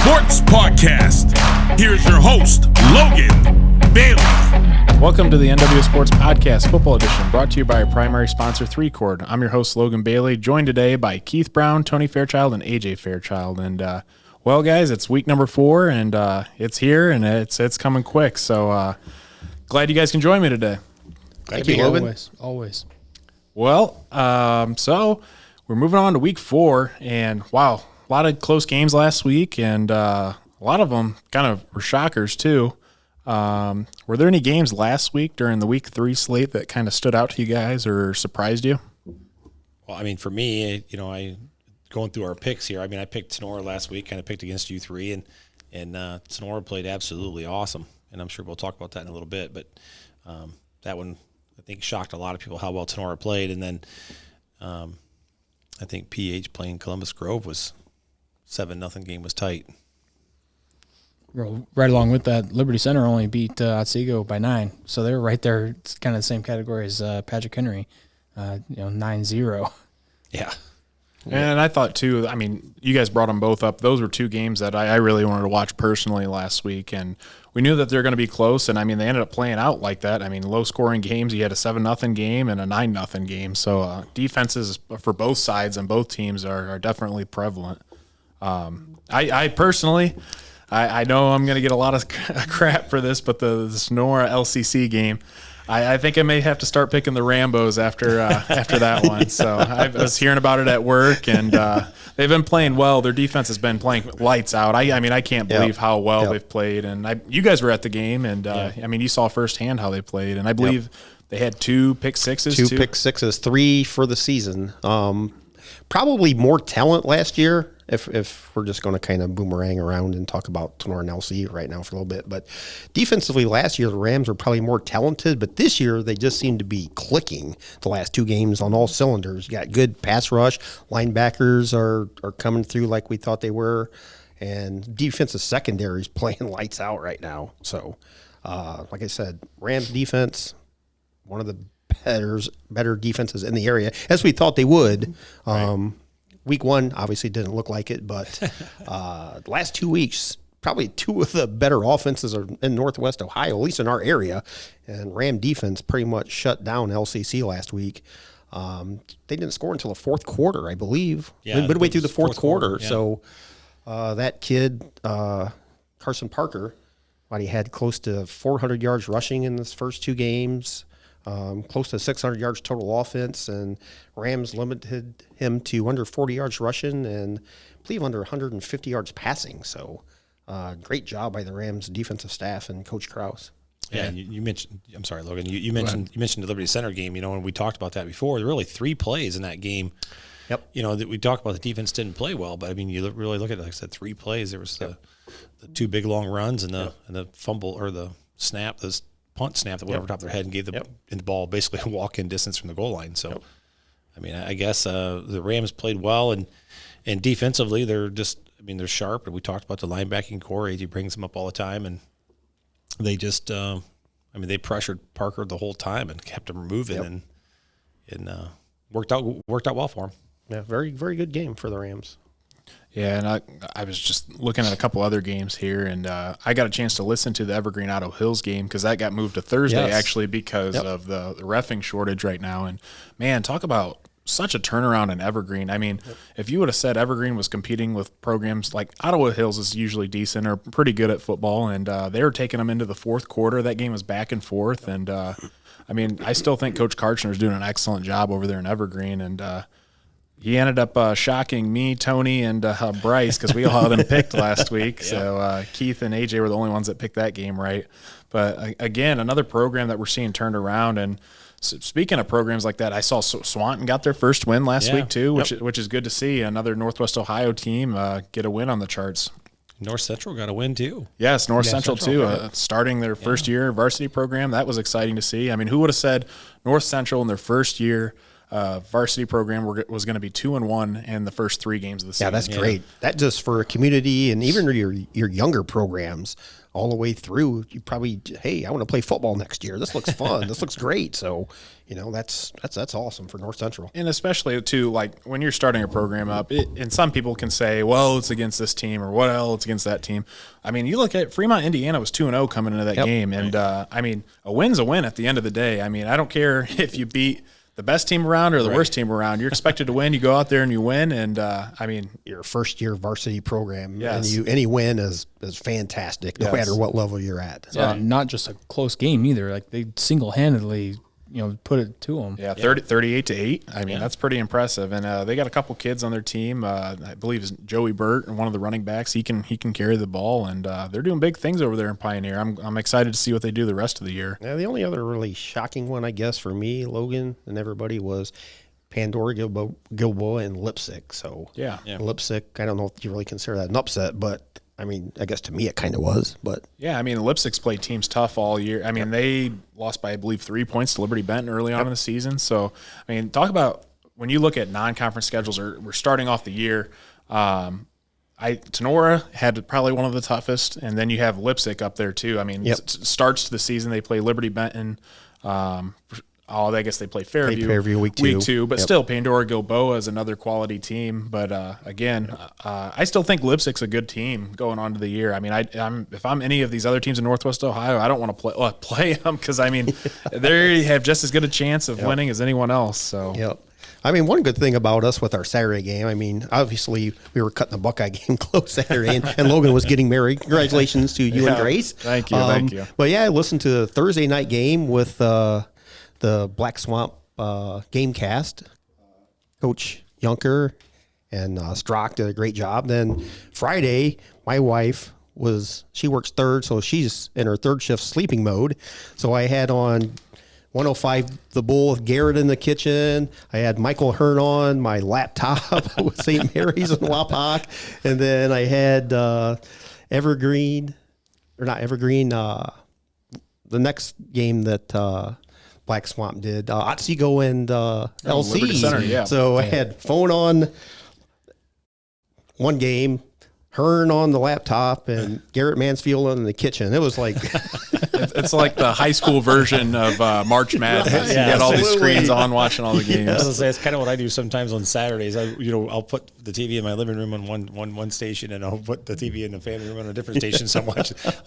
Sports Podcast. Here's your host, Logan Bailey. Welcome to the NWO Sports Podcast Football Edition, brought to you by our primary sponsor, 3Chord. I'm your host, Logan Bailey, joined today by Keith Brown, Tony Fairchild, and AJ Fairchild. And, well, guys, it's week number 4, and it's here, and it's coming quick. So glad you guys can join me today. Thank you, Logan. Always. Well, so we're moving on to week 4, and wow, a lot of close games last week, and a lot of them kind of were shockers too. Were there any games last week during the week 3 slate that kind of stood out to you guys or surprised you? Well, I mean, for me, I going through our picks here. I mean, I picked Sonora last week, kind of picked against you 3, and Sonora played absolutely awesome, and I'm sure we'll talk about that in a little bit. But that one, I think, shocked a lot of people how well Sonora played, and then I think PH playing Columbus Grove was 7-0 game was tight. Well, right along with that, Liberty Center only beat Otsego by 9, so they're right there. It's kind of the same category as Patrick Henry, 9-0. Yeah. And I thought, too, I mean, you guys brought them both up. Those were 2 games that I really wanted to watch personally last week, and we knew that they were going to be close, and, I mean, they ended up playing out like that. I mean, low-scoring games. You had a 7-0 game and a 9-0 game. So defenses for both sides and both teams are definitely prevalent. I personally – I know I'm going to get a lot of crap for this, but the Sonora LCC game, I think I may have to start picking the Rambos after that one. So I was hearing about it at work, and they've been playing well. Their defense has been playing lights out. I mean, I can't believe how well they've played. And you guys were at the game, and I mean, you saw firsthand how they played. And I believe they had 2 pick sixes. 2 pick sixes, 3 for the season. Probably more talent last year. If we're just going to kind of boomerang around and talk about Sonora and LC right now for a little bit. But defensively last year, the Rams were probably more talented, but this year they just seem to be clicking the last 2 games on all cylinders. You got good pass rush. Linebackers are coming through like we thought they were. And defensive secondary is playing lights out right now. So, like I said, Rams defense, one of the better defenses in the area, as we thought they would. Right. Week 1 obviously didn't look like it, but the last 2 weeks, probably 2 of the better offenses are in Northwest Ohio, at least in our area. And Ram defense pretty much shut down LCC last week. They didn't score until the 4th quarter, I believe. Yeah, midway through the fourth quarter. Yeah. So that kid, Carson Parker, he had close to 400 yards rushing in his first 2 games. Close to 600 yards total offense, and Rams limited him to under 40 yards rushing and I believe under 150 yards passing. So great job by the Rams defensive staff and Coach Krause. Yeah, and you mentioned – I'm sorry, Logan. You mentioned the Liberty Center game, and we talked about that before. There were really 3 plays in that game. Yep. That we talked about the defense didn't play well, but, I mean, you really look at it, like I said, 3 plays. There was the 2 big long runs and the fumble or the snap, the punt snap that went over top of their head and gave the ball basically a walk-in distance from the goal line. So, I mean, I guess the Rams played well, and defensively they're they're sharp. And we talked about the linebacking core. AJ brings them up all the time, and they just, they pressured Parker the whole time and kept him moving, and worked out well for him. Yeah, very, very good game for the Rams. Yeah, and I was just looking at a couple other games here, and I got a chance to listen to the Evergreen Auto Hills game because that got moved to Thursday actually because of the reffing shortage right now. And, man, talk about such a turnaround in Evergreen. I mean, if you would have said Evergreen was competing with programs like Ottawa Hills is usually decent or pretty good at football, and they were taking them into the 4th quarter. That game was back and forth, and, I still think Coach Karchner is doing an excellent job over there in Evergreen, and he ended up shocking me, Tony, and Bryce because we all had him picked last week. So Keith and AJ were the only ones that picked that game right. But, again, another program that we're seeing turned around. And speaking of programs like that, I saw Swanton got their first win last week too, which is good to see. Another Northwest Ohio team get a win on the charts. North Central got a win too. Yes, North Central too, starting their first year varsity program. That was exciting to see. I mean, who would have said North Central in their first year varsity program was going to be 2-1 in the first 3 games of the season. Yeah, that's great. That just for a community and even your younger programs, all the way through, you probably, hey, I want to play football next year. This looks fun. This looks great. So, that's awesome for North Central. And especially too, like when you're starting a program up, and some people can say, well, it's against this team, or well, it's against that team. I mean, you look at Fremont, Indiana was 2-0 coming into that game, and I mean, a win's a win at the end of the day. I mean, I don't care if you beat the best team around or the worst team around. You're expected to win. You go out there and you win, and I mean, your first year varsity program, yes. and any win is fantastic, no matter what level you're at. Yeah, not just a close game either. Like they single-handedly, put it to them. Yeah, 38-8. I mean, that's pretty impressive. And they got a couple kids on their team. I believe is Joey Burt, and one of the running backs. He can carry the ball, and they're doing big things over there in Pioneer. I'm excited to see what they do the rest of the year. Yeah, the only other really shocking one, I guess, for me, Logan, and everybody was Pandora, Gilboa, and Lipsick. So yeah. Lipsick, I don't know if you really consider that an upset, but I mean, I guess to me it kind of was, but yeah, I mean, the Lipsicks played teams tough all year. I mean, they lost by, I believe, 3 points to Liberty Benton early on in the season. So, I mean, talk about when you look at non-conference schedules, or we're starting off the year. Tenora had probably one of the toughest, and then you have Lipsick up there too. I mean, starts to the season they play Liberty Benton. I guess they play Fairview week two. But still, Pandora Gilboa is another quality team. But again, I still think Lipsick's a good team going on to the year. I mean, if I'm any of these other teams in Northwest Ohio, I don't want to play them because I mean, they have just as good a chance of winning as anyone else. So. I mean, one good thing about us with our Saturday game, I mean, obviously we were cutting the Buckeye game close Saturday, and Logan was getting married. Congratulations to you and Grace. Thank you. But yeah, I listened to the Thursday night game with the Black Swamp game cast. Coach Yunker and Strock did a great job. Then Friday, my wife she works third, so she's in her third shift sleeping mode. So I had on 105 The Bull with Garrett in the kitchen. I had Michael Hearn on my laptop with St. Mary's in Wapak. And then I had the next game that Black Swamp did, Otsego and LC. Liberty Center, yeah. So I had phone on one game, Hearn on the laptop, and Garrett Mansfield in the kitchen. It was like it's like the high school version of March Madness. You get all these screens on, watching all the games. I was gonna say, it's kind of what I do sometimes on Saturdays. I'll put the TV in my living room on one station, and I'll put the TV in the family room on a different station. So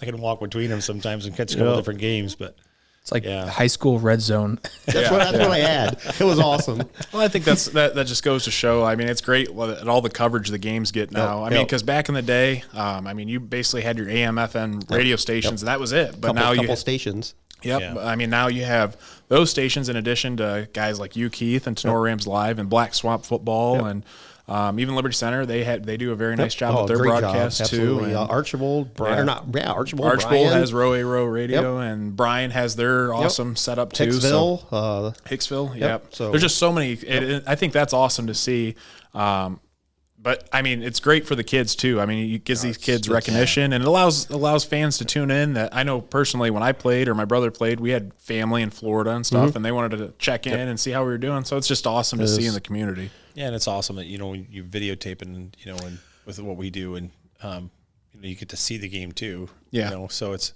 I can walk between them sometimes and catch a couple different games, but. It's like high school red zone. That's what I had. It was awesome. Well, I think that just goes to show. I mean, it's great at all the coverage the games get now. I mean, because back in the day, I mean, you basically had your AM, FM radio stations, and that was it. But now couple stations. Yep. Yeah. I mean, now you have those stations in addition to guys like you, Keith, and Tenor Rams Live and Black Swamp Football and. Even Liberty Center, they do a very nice job with their broadcast too. And Archibald, Archibald has Row A Row Radio, and Brian has their awesome setup too. Hicksville, yep. So there's just so many. I think that's awesome to see. But I mean, it's great for the kids too. I mean, it gives these kids recognition, and it allows fans to tune in. That I know personally, when I played or my brother played, we had family in Florida and stuff, and they wanted to check in and see how we were doing. So it's just awesome to see in the community. Yeah, and it's awesome that when you videotape and and with what we do, and you get to see the game too. Yeah. So it's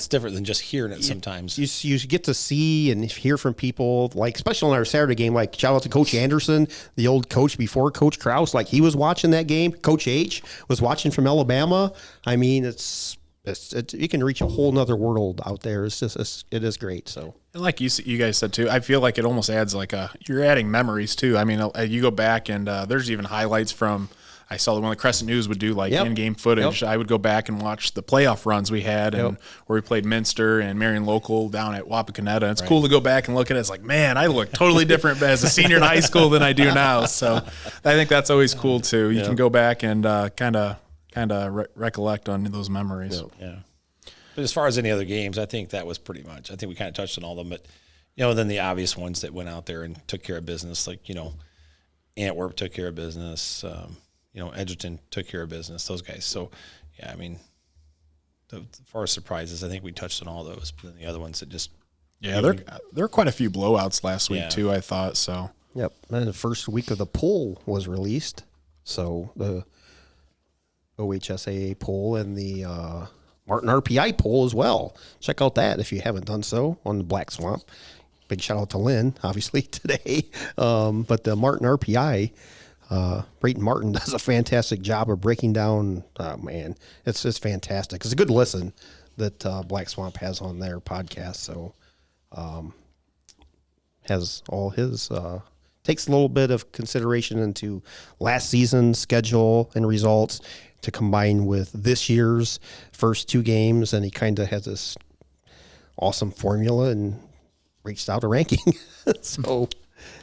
different than just hearing it sometimes. You get to see and hear from people, like especially on our Saturday game. Like shout out to Coach Anderson, the old coach before Coach Krause. Like he was watching that game. Coach H was watching from Alabama. I mean, it's you can reach a whole nother world out there. It is great. So. And like you guys said too, I feel like it almost adds you're adding memories too. I mean, you go back and there's even highlights from. I saw the one the Crescent News would do in-game footage. I would go back and watch the playoff runs we had and where we played Minster and Marion Local down at Wapakoneta. It's cool to go back and look at it. It's like, man, I look totally different as a senior in high school than I do now. So I think that's always cool too. You can go back and kind of recollect on those memories. Yeah. But as far as any other games, I think that was pretty much. I think we kind of touched on all of them. But then the obvious ones that went out there and took care of business, like Antwerp took care of business. Edgerton took care of business, those guys. So, yeah, I mean, as far as surprises, I think we touched on all those. But then the other ones that just... Yeah, there were quite a few blowouts last week, too, I thought. So. Yep. And the first week of the poll was released. So, the OHSAA poll and the Martin RPI poll as well. Check out that if you haven't done so on the Black Swamp. Big shout out to Lynn, obviously, today. But the Martin RPI, Brayton Martin does a fantastic job of breaking down. Oh, man, it's fantastic. It's a good listen that Black Swamp has on their podcast. So has all his takes a little bit of consideration into last season's schedule and results to combine with this year's first 2 games, and he kind of has this awesome formula and reached out a ranking. So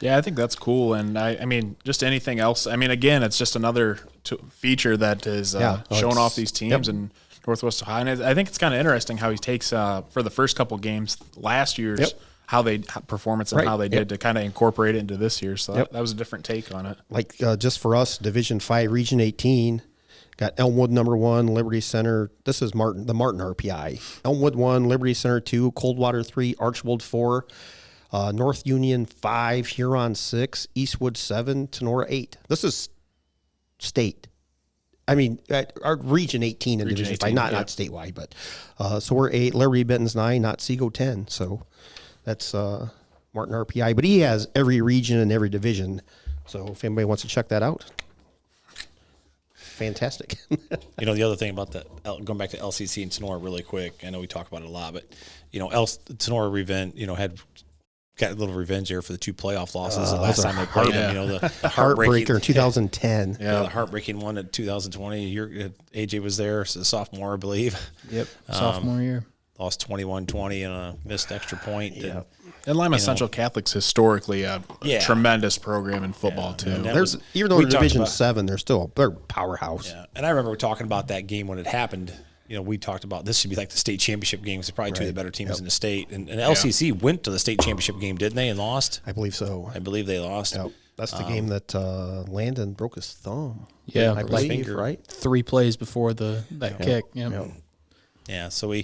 yeah, I think that's cool. And I mean, just anything else. I mean, again, it's just another feature that is showing off these teams in Northwest Ohio. And I think it's kind of interesting how he takes for the first couple games last year's how performance and how they did to kind of incorporate it into this year. So that was a different take on it. Like just for us, Division 5, Region 18, got Elmwood number 1, Liberty Center. This is the Martin RPI. Elmwood 1, Liberty Center 2, Coldwater 3, Archbold 4, North Union 5, Huron 6, Eastwood 7, Tenora 8. This is state. I mean, our Region 18 in Division 5, not statewide, but so we're 8. Liberty Benton's 9, Otsego 10. So that's Martin RPI. But he has every region and every division. So if anybody wants to check that out, fantastic. You know, the other thing about that, going back to LCC and Sonora really quick, I know we talk about it a lot, but, you know, Sonora Revent, you know, got a little revenge there for the 2 playoff losses the last time they played them. You know, the heartbreaker in 2010. Yeah, the heartbreaking one in 2020. AJ was there, so the sophomore, I believe. Yep, sophomore year. Lost 21-20 and a missed extra point. Yeah. And Lima Central Catholic's historically a tremendous program in football too. Even though in Division 7, they're a powerhouse. Yeah, and I remember talking about that game when it happened. You know, we talked about this should be like the state championship game. It's probably 2 of the better teams in the state. And LCC went to the state championship game, didn't they, and lost? I believe so. I believe they lost. Yep. That's the game that Landon broke his thumb. Yeah, I believe, right? 3 plays before that kick. Yeah, so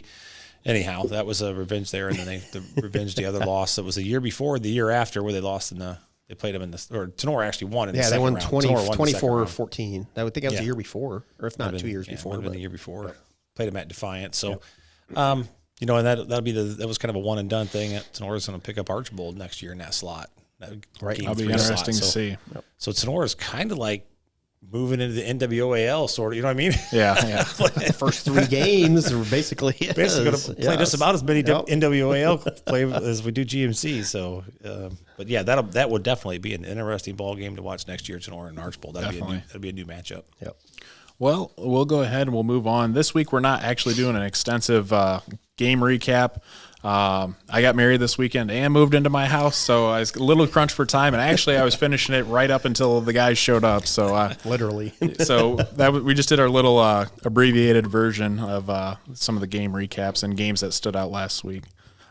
anyhow, that was a revenge there, and then they revenged the other loss. That was the year before, the year after, where they lost they played them or Tenora actually won in the second round. Yeah, they won 24-14. I would think that was the year before, or if not 2 years before. But the year before. Played them at Defiant. So, you know, and that was kind of a one and done thing. Tenora's going to pick up Archbold next year in that slot. That'll be interesting to see. So Tenora's kind of like moving into the NWOAL sort of, you know what I mean? Yeah. The first 3 games are basically going to play just about as many NWOAL play as we do GMC. So, but yeah, that would definitely be an interesting ball game to watch next year, Tenora and Archbold. That'd be a new matchup. Yep. Well, we'll go ahead and we'll move on. This week we're not actually doing an extensive game recap. I got married this weekend and moved into my house, so I was a little crunched for time. And actually, I was finishing it right up until the guys showed up. So literally, so we just did our little abbreviated version of some of the game recaps and games that stood out last week.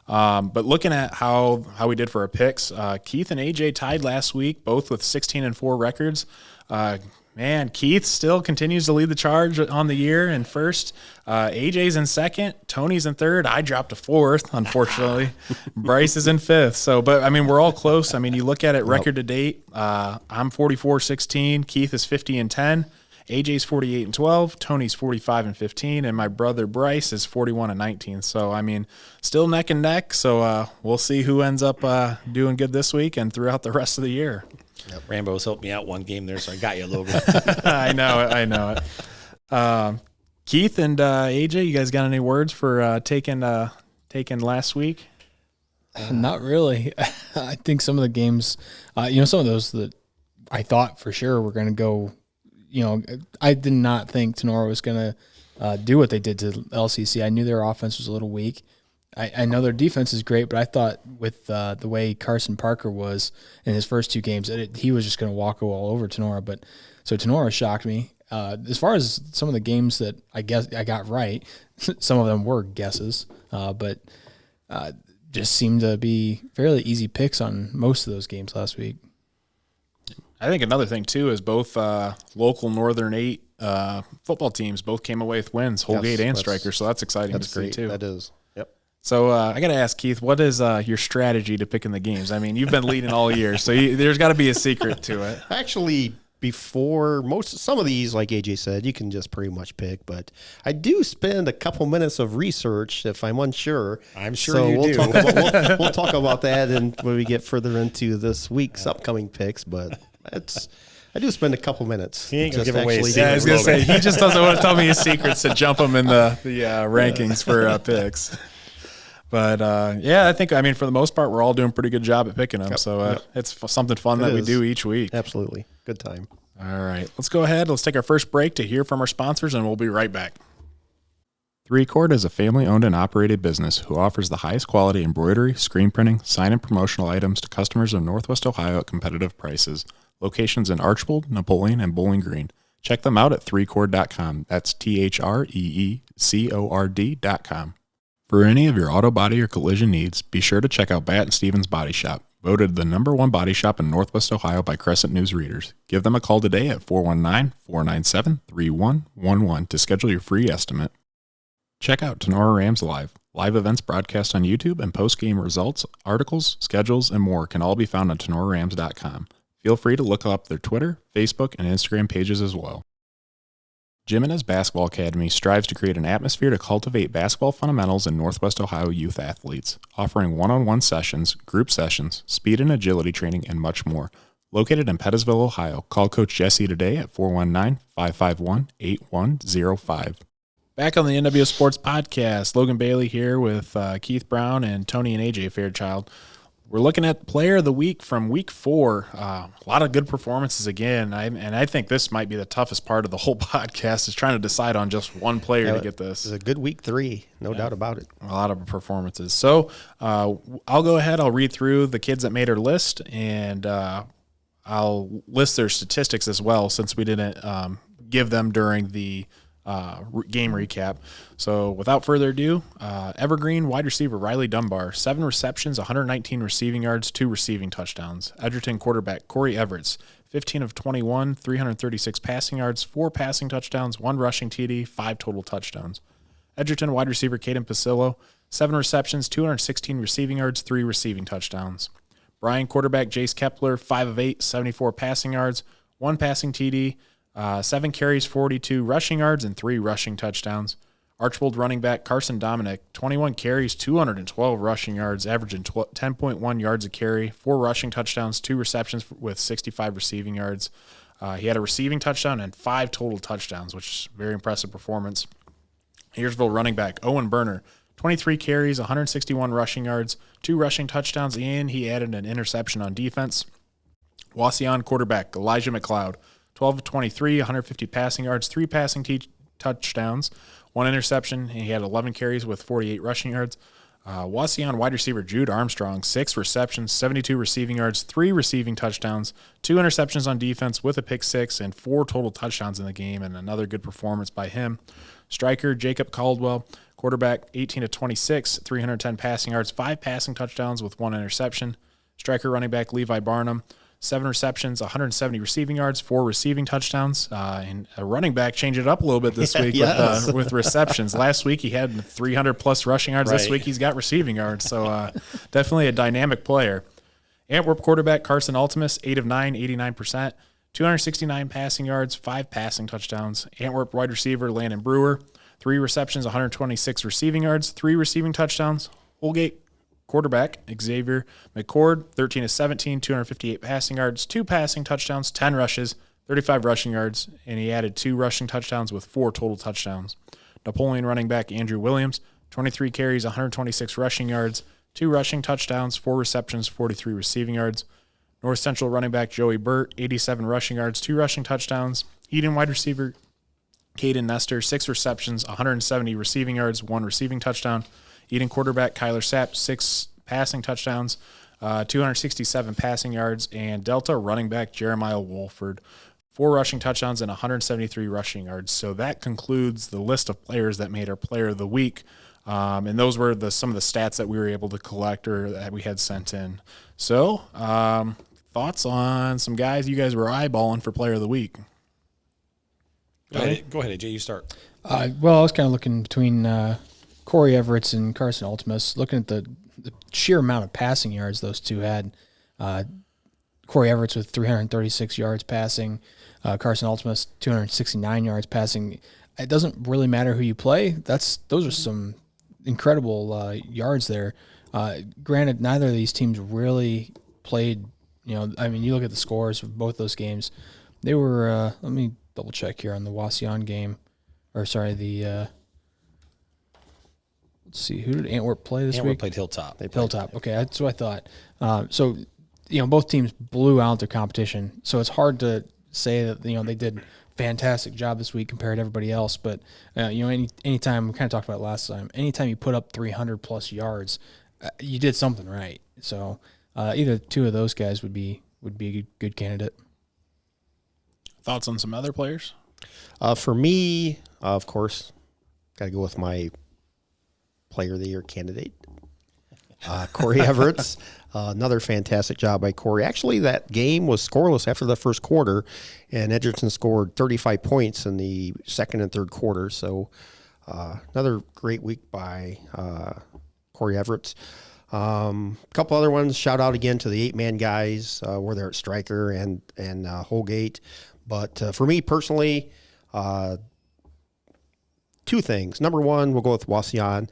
But looking at how we did for our picks, Keith and AJ tied last week, both with 16-4 records. Man, Keith still continues to lead the charge on the year in first. AJ's in second. Tony's in third. I dropped to fourth, unfortunately. Bryce is in fifth. So, but I mean, we're all close. I mean, you look at it record to date. I'm 44-16. Keith is 50-10. AJ's 48-12. Tony's 45-15, and my brother Bryce is 41-19. So, I mean, still neck and neck. So, we'll see who ends up doing good this week and throughout the rest of the year. Yep. Rambo's helped me out one game there, so I got you, Logan. I know it. Keith and AJ, you guys got any words for taking last week? Not really. I think some of the games, some of those that I thought for sure were going to go, I did not think Tenora was going to do what they did to LCC. I knew their offense was a little weak. I know their defense is great, but I thought with the way Carson Parker was in his first 2 games, he was just going to walk all over Tenora. But so Tenora shocked me. As far as some of the games that I guess I got right, some of them were guesses, but just seemed to be fairly easy picks on most of those games last week. I think another thing too is both local Northern 8 football teams both came away with wins, Holgate and Stryker. So that's exciting to see too. That is. So I got to ask Keith, what is your strategy to picking the games? I mean, you've been leading all year, so there's got to be a secret to it. Actually, before some of these, like AJ said, you can just pretty much pick. But I do spend a couple minutes of research if I'm unsure. I'm sure so you we'll do. Talk about, we'll talk about that and when we get further into this week's upcoming picks. But I do spend a couple minutes. He ain't gonna give away his Yeah, I was gonna Logan. say he just doesn't want to tell me his secrets to jump him in the rankings for picks. But I think for the most part we're all doing a pretty good job at picking them. So it's something fun that we do each week. Absolutely, good time. All right, let's go ahead. Let's take our first break to hear from our sponsors, and we'll be right back. 3Chord is a family-owned and operated business who offers the highest quality embroidery, screen printing, sign and promotional items to customers in Northwest Ohio at competitive prices. Locations in Archbold, Napoleon, and Bowling Green. Check them out at 3chord.com. That's THREECORD.com. For any of your auto body or collision needs, be sure to check out Bat & Stevens Body Shop, voted the #1 body shop in Northwest Ohio by Crescent News readers. Give them a call today at 419-497-3111 to schedule your free estimate. Check out Tenora Rams Live. Live events broadcast on YouTube and post-game results, articles, schedules, and more can all be found on tenorarams.com. Feel free to look up their Twitter, Facebook, and Instagram pages as well. Jimenez Basketball Academy strives to create an atmosphere to cultivate basketball fundamentals in Northwest Ohio youth athletes, offering one-on-one sessions, group sessions, speed and agility training, and much more. Located in Pettisville, Ohio, call Coach Jesse today at 419-551-8105. Back on the NWO Sports Podcast, Logan Bailey here with Keith Brown and Tony and AJ Fairchild. We're looking at Player of the Week from Week 4. A lot of good performances again, and I think this might be the toughest part of the whole podcast is trying to decide on just one player to get this. It's a good Week 3, no doubt about it. A lot of performances. So I'll go ahead. I'll read through the kids that made our list, and I'll list their statistics as well since we didn't give them during the game recap. So without further ado, Evergreen wide receiver Riley Dunbar, 7 receptions, 119 receiving yards, 2 receiving touchdowns. Edgerton quarterback Corey Everett, 15 of 21, 336 passing yards, 4 passing touchdowns, 1 rushing TD, 5 total touchdowns. Edgerton wide receiver Caden Pasillo, 7 receptions, 216 receiving yards, 3 receiving touchdowns. Bryan quarterback Jace Kepler, 5 of 8, 74 passing yards, 1 passing TD, 7 carries, 42 rushing yards, and 3 rushing touchdowns. Archbold running back Carson Dominic, 21 carries, 212 rushing yards, averaging 10.1 yards a carry, 4 rushing touchdowns, 2 receptions with 65 receiving yards. He had a receiving touchdown and 5 total touchdowns, which is a very impressive performance. Here'sville running back Owen Berner, 23 carries, 161 rushing yards, 2 rushing touchdowns, and he added an interception on defense. Wauseon quarterback Elijah McLeod, 12 of 23, 150 passing yards, 3 passing touchdowns, 1 interception. He had 11 carries with 48 rushing yards. Wauseon wide receiver Jude Armstrong, 6 receptions, 72 receiving yards, 3 receiving touchdowns, 2 interceptions on defense with a pick 6, and 4 total touchdowns in the game, and another good performance by him. Striker Jacob Caldwell, quarterback 18 of 26, 310 passing yards, 5 passing touchdowns with 1 interception. Striker running back Levi Barnum, 7 receptions, 170 receiving yards, 4 receiving touchdowns, and a running back changed it up a little bit this week with receptions. Last week he had 300-plus rushing yards. Right. This week he's got receiving yards, so definitely a dynamic player. Antwerp quarterback Carson Ultimus, 8 of 9, 89%, 269 passing yards, 5 passing touchdowns. Antwerp wide receiver Landon Brewer, 3 receptions, 126 receiving yards, 3 receiving touchdowns. Holgate quarterback Xavier McCord, 13 of 17, 258 passing yards, 2 passing touchdowns, 10 rushes, 35 rushing yards, and he added 2 rushing touchdowns with 4 total touchdowns. Napoleon running back Andrew Williams, 23 carries, 126 rushing yards, 2 rushing touchdowns, 4 receptions, 43 receiving yards. North Central running back Joey Burt, 87 rushing yards, 2 rushing touchdowns. Eden wide receiver Caden Nestor, 6 receptions, 170 receiving yards, 1 receiving touchdown. Eden quarterback Kyler Sapp, 6 passing touchdowns, 267 passing yards, and Delta running back Jeremiah Wolford, 4 rushing touchdowns and 173 rushing yards. So that concludes the list of players that made our Player of the Week. And those were some of the stats that we were able to collect or that we had sent in. So thoughts on some guys you guys were eyeballing for Player of the Week? Go ahead, AJ. You start. Well, I was kind of looking between Corey Everett and Carson Ultimus, looking at the sheer amount of passing yards those two had. Corey Everett with 336 yards passing. Carson Ultimus, 269 yards passing. It doesn't really matter who you play. Those are some incredible yards there. Granted, neither of these teams really played. You look at the scores of both those games. They were. Let me double check here on the Wauseon game, let's see, who did Antwerp play this week? Antwerp played Hilltop. Hilltop. Okay, that's what I thought. So, both teams blew out their competition. So it's hard to say that they did fantastic job this week compared to everybody else. But anytime, we kind of talked about it last time, anytime you put up 300 plus yards, you did something right. So either two of those guys would be a good candidate. Thoughts on some other players? For me, of course, got to go with my Player of the Year candidate, Corey Everett. Another fantastic job by Corey. Actually, that game was scoreless after the first quarter, and Edgerton scored 35 points in the second and third quarter. So another great week by Corey Everett. A couple other ones. Shout out again to the 8-man guys, where they're at striker and Holgate. But for me personally, two things. Number one, we'll go with Wauseon.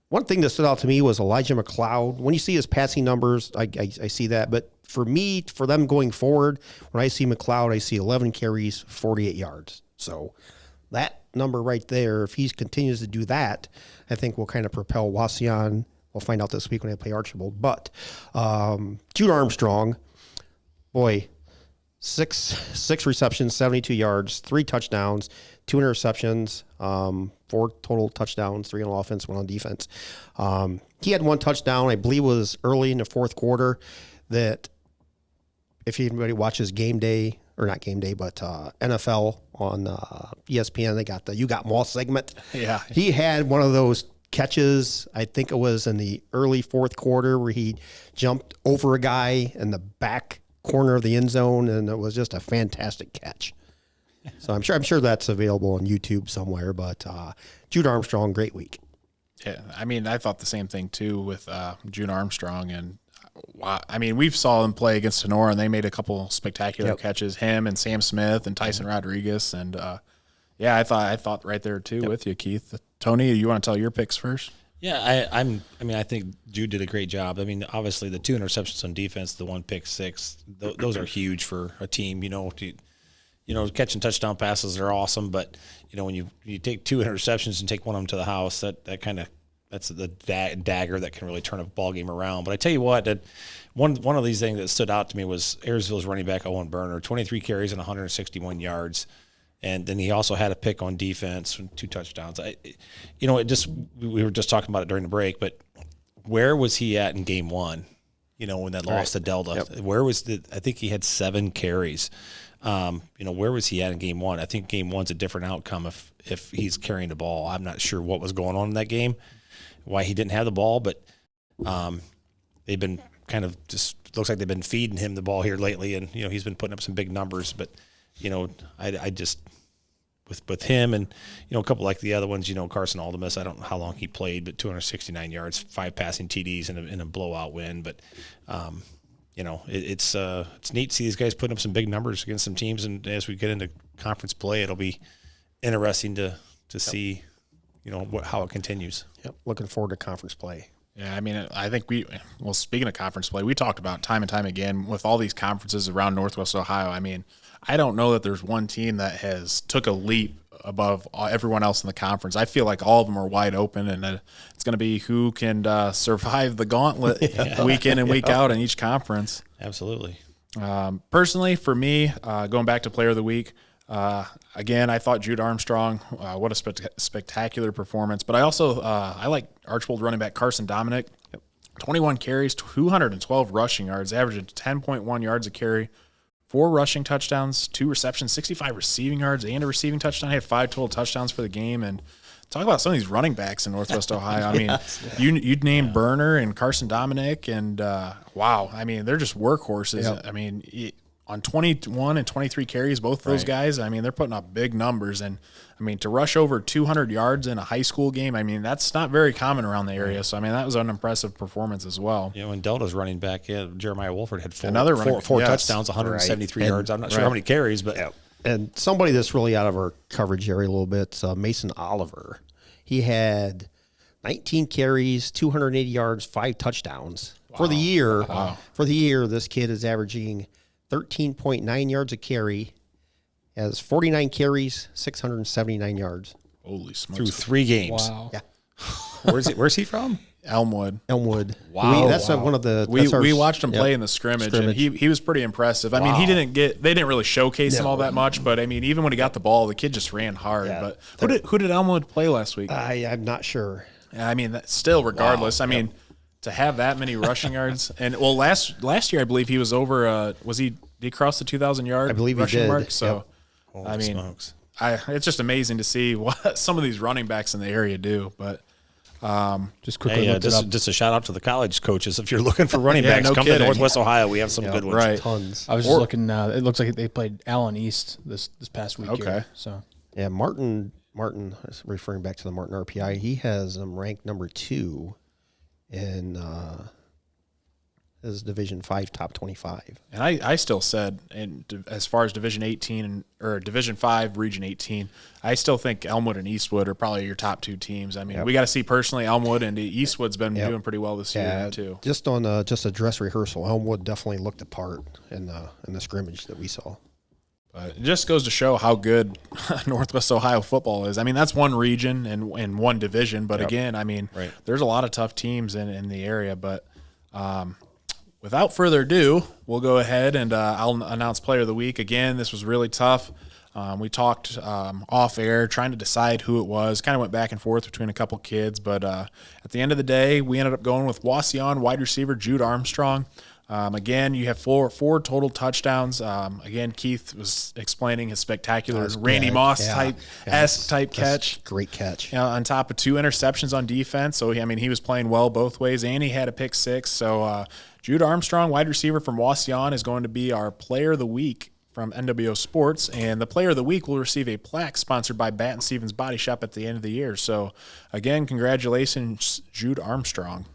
One thing that stood out to me was Elijah McLeod. When you see his passing numbers, I see that. But for me, for them going forward, when I see McLeod, I see 11 carries, 48 yards. So that number right there, if he continues to do that, I think will kind of propel Wauseon. We'll find out this week when they play Archibald. But Jude Armstrong, boy, six receptions, 72 yards, 3 touchdowns, 2 interceptions, 4 total touchdowns, 3 on offense, 1 on defense. He had 1 touchdown, I believe it was early in the fourth quarter, that if anybody watches Game Day, or not Game Day, but NFL on ESPN, they got the You Got Maul segment. Yeah. He had one of those catches, I think it was in the early fourth quarter, where he jumped over a guy in the back corner of the end zone, and it was just a fantastic catch. So I'm sure that's available on YouTube somewhere. But Jude Armstrong, great week. Yeah, I thought the same thing too with Jude Armstrong, and wow, we saw them play against Sonora, and they made a couple spectacular catches. Him and Sam Smith and Tyson Rodriguez, and I thought right there too with you, Keith. Tony, you want to tell your picks first? Yeah, I think Jude did a great job. Obviously the 2 interceptions on defense, the 1 pick six, those are huge for a team. Catching touchdown passes are awesome, but when you take 2 interceptions and take one of them to the house, that's the dagger that can really turn a ball game around. But I tell you what, that one of these things that stood out to me was Ayersville's running back Owen Berner, 23 carries and 161 yards. And then he also had a pick on defense, 2 touchdowns. We were just talking about it during the break, but where was he at in game 1? When that lost to Delta, where was I think he had 7 carries. Where was he at in game 1? I think game 1's a different outcome if he's carrying the ball. I'm not sure what was going on in that game, why he didn't have the ball, but they've been kind of just looks like they've been feeding him the ball here lately, and he's been putting up some big numbers. But I just with him and a couple like the other ones, Carson Aldemus, I don't know how long he played, but 269 yards, 5 passing TDs in a blowout win, but. It's neat to see these guys putting up some big numbers against some teams, and as we get into conference play, it'll be interesting to see, how it continues. Yep, looking forward to conference play. Yeah, I think speaking of conference play, we talked about time and time again with all these conferences around Northwest Ohio. I don't know that there's one team that has took a leap above everyone else in the conference. I feel like all of them are wide open, and it's going to be who can survive the gauntlet week in and week out in each conference. Absolutely. Personally, for me, going back to Player of the Week, again, I thought Jude Armstrong, what a spectacular performance. But I also I like Archibald running back Carson Dominic. 21 carries, 212 rushing yards, averaging 10.1 yards a carry. 4 rushing touchdowns, 2 receptions, 65 receiving yards, and a receiving touchdown. He had 5 total touchdowns for the game. And talk about some of these running backs in Northwest Ohio. You'd name Berner and Carson Dominic, and wow, they're just workhorses. Yep. On 21 and 23 carries, both those guys, they're putting up big numbers. And, to rush over 200 yards in a high school game, that's not very common around the area. So, that was an impressive performance as well. And Delta's running back, Jeremiah Wolford had 4 touchdowns, 173 yards. I'm not sure how many carries, but And somebody that's really out of our coverage area a little bit, Mason Oliver. He had 19 carries, 280 yards, 5 touchdowns. Wow. For the year. Wow. For the year, this kid is averaging 13.9 yards a carry, has 49 carries, 679 yards. Holy smokes. Through 3 games. Wow. Yeah. Where's he from? Elmwood. Wow. That's one of the... We watched him play in the scrimmage, and he was pretty impressive. I mean, they didn't really showcase him all that much, but I mean, even when he got the ball, the kid just ran hard. Yeah. But who did Elmwood play last week? I'm not sure. I mean, still, regardless, I mean, to have that many rushing yards, and last year I believe he was over. Did he cross the 2,000 yard? I believe rushing he did. mark. So, Holy I mean, smokes. It's just amazing to see what some of these running backs in the area do. But just quickly, just a shout out to the college coaches. If you're looking for running backs, come to Northwest Ohio. We have some good ones. Right. Tons. I was just looking. It looks like they played Allen East this past week. Okay. Here, so yeah, Martin, referring back to the Martin RPI, he has ranked number 2 in his Division 5 top 25. And I still said, as far as Division 18 or Division 5 Region 18, I still think Elmwood and Eastwood are probably your top 2 teams. I mean, we got to see personally, Elmwood and Eastwood's been doing pretty well this year too. Just on just a dress rehearsal, Elmwood definitely looked the part in the scrimmage that we saw. But it just goes to show how good Northwest Ohio football is. I mean, that's one region and one division, but again, I mean, there's a lot of tough teams in the area. But without further ado, we'll go ahead and I'll announce Player of the Week. Again, this was really tough. We talked off air trying to decide who it was. Kind of went back and forth between a couple kids, but at the end of the day, we ended up going with Wasion wide receiver Jude Armstrong. Again, you have four total touchdowns. Again, Keith was explaining his spectacular Randy Moss type catch. Great catch. On top of 2 interceptions on defense. So, he was playing well both ways, and he had a pick 6. So, Jude Armstrong, wide receiver from Wasion, is going to be our Player of the Week from NWO Sports. And the Player of the Week will receive a plaque sponsored by Batt & Stevens Body Shop at the end of the year. So, again, congratulations, Jude Armstrong.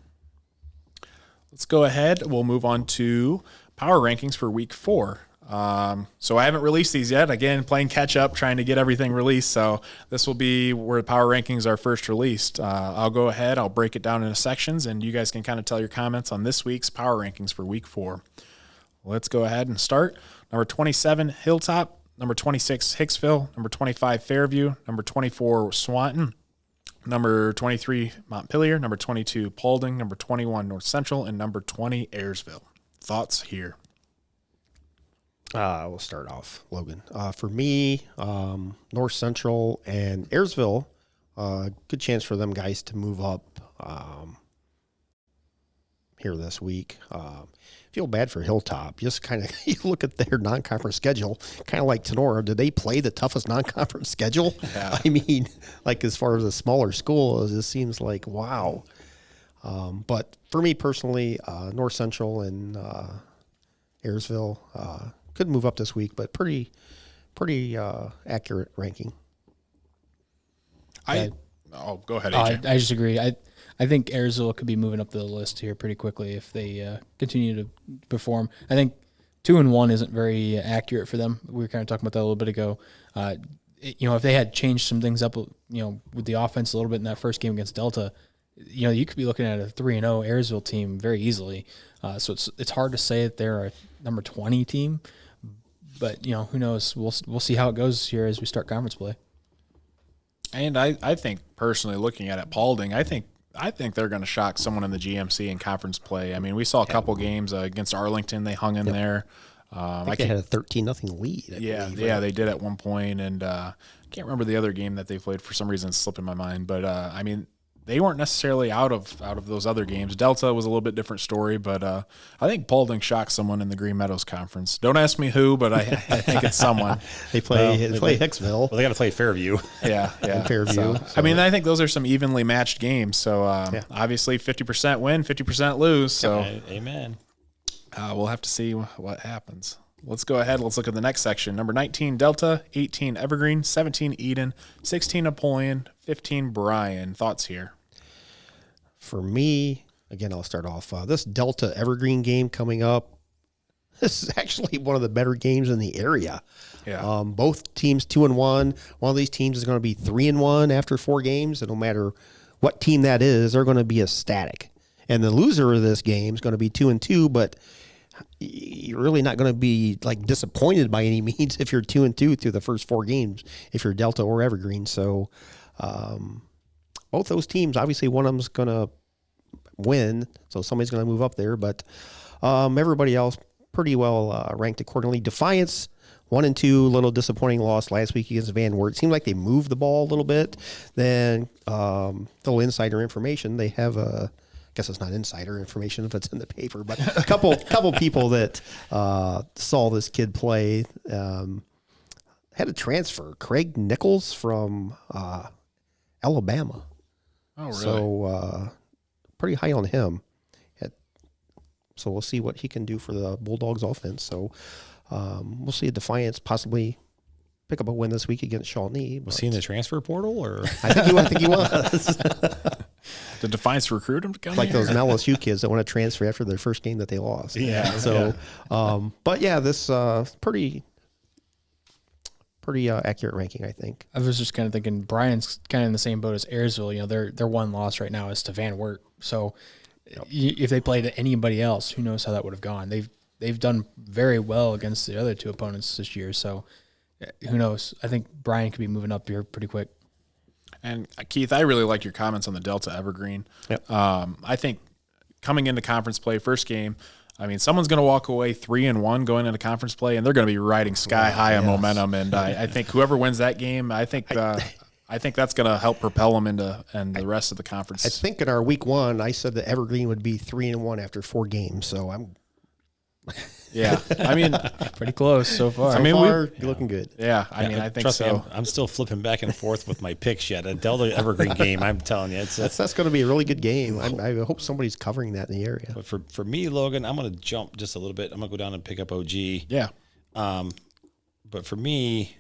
Let's go ahead. We'll move on to power rankings for week 4. So I haven't released these yet. Again, playing catch up, trying to get everything released. So this will be where the power rankings are first released. I'll go ahead. I'll break it down into sections, and you guys can kind of tell your comments on this week's power rankings for week 4. Let's go ahead and start. Number 27, Hilltop. Number 26, Hicksville. Number 25, Fairview. Number 24, Swanton. Number 23, Montpelier. Number 22, Paulding. Number 21, North Central. And number 20, Ayersville. Thoughts here? We'll start off, Logan. For me, North Central and Ayersville, good chance for them guys to move up here this week. Feel bad for Hilltop. Just kind of you look at their non-conference schedule, kind of like Tenora. Did they play the toughest non-conference schedule? Yeah. I mean, like as far as a smaller school, it just seems like wow. But for me personally, North Central and Ayersville could move up this week, but pretty accurate ranking. Go ahead, AJ. I just agree. I think Ayersville could be moving up the list here pretty quickly if they continue to perform. I think 2-1 isn't very accurate for them. We were kind of talking about that a little bit ago. If they had changed some things up, with the offense a little bit in that first game against Delta, you could be looking at a 3-0 Ayersville team very easily. So it's hard to say that they're a number 20 team, but who knows? We'll see how it goes here as we start conference play. And I think personally, looking at it, Paulding, I think they're going to shock someone in the GMC in conference play. I mean, we saw a couple games against Arlington. They hung in there. I think they had a 13-0 lead. They did at one point, and I can't remember the other game that they played. For some reason, it's slipping my mind. But I mean, they weren't necessarily out of those other games. Delta was a little bit different story, but I think Paulding shocked someone in the Green Meadows Conference. Don't ask me who, but I think it's someone. They play Hicksville. Well, they got to play Fairview. Yeah. Fairview. So, I mean, I think those are some evenly matched games. So obviously, 50% win, 50% lose. So amen. We'll have to see what happens. Let's go ahead. Let's look at the next section. Number 19, Delta. 18, Evergreen. 17, Eden. 16, Napoleon. 15, Bryan. Thoughts here? For me, again, I'll start off. This Delta Evergreen game coming up, this is actually one of the better games in the area. Yeah. Both teams 2-1. One of these teams is going to be 3-1 after 4 games, and no matter what team that is, they're going to be ecstatic. And the loser of this game is going to be 2-2, but you're really not going to be like disappointed by any means if you're 2-2 through the first 4 games, if you're Delta or Evergreen. So both those teams, obviously one of them's going to win, so somebody's going to move up there, but everybody else pretty well ranked accordingly. Defiance 1-2, little disappointing loss last week against Van Wert. It seemed like they moved the ball a little bit. Then little insider information, they have a, I guess it's not insider information if it's in the paper, but a couple people that saw this kid play had a transfer. Craig Nichols from Alabama. Oh, really? So pretty high on him. So we'll see what he can do for the Bulldogs offense. So we'll see a Defiance possibly pick up a win this week against Shawnee. Was he in the transfer portal, or I think he was. Did Defiance recruit him to come Like here? those LSU kids that want to transfer after their first game that they lost. Yeah. So, but yeah, this pretty accurate ranking, I think. I was just kind of thinking Brian's kind of in the same boat as Ayersville. You know, their one loss right now is to Van Wert. So if they played anybody else, who knows how that would have gone. They've done very well against the other 2 opponents this year. So who knows? I think Brian could be moving up here pretty quick. And Keith, I really like your comments on the Delta Evergreen. Yep. I think coming into conference play, first game, I mean, someone's going to walk away 3-1 going into conference play, and they're going to be riding sky high on momentum. And I think whoever wins that game, I think that's going to help propel them into the rest of the conference. I think in our week 1, I said that Evergreen would be 3-1 after 4 games. So I'm. Yeah, I mean, Pretty close so far. I mean, you're looking good. yeah, I mean, I think trust so. me, I'm still flipping back and forth with my picks yet. A Delta Evergreen game, I'm telling you, That's going to be a really good game. I hope somebody's covering that in the area. But for me, Logan, I'm going to jump just a little bit. I'm going to go down and pick up OG. Yeah, But for me,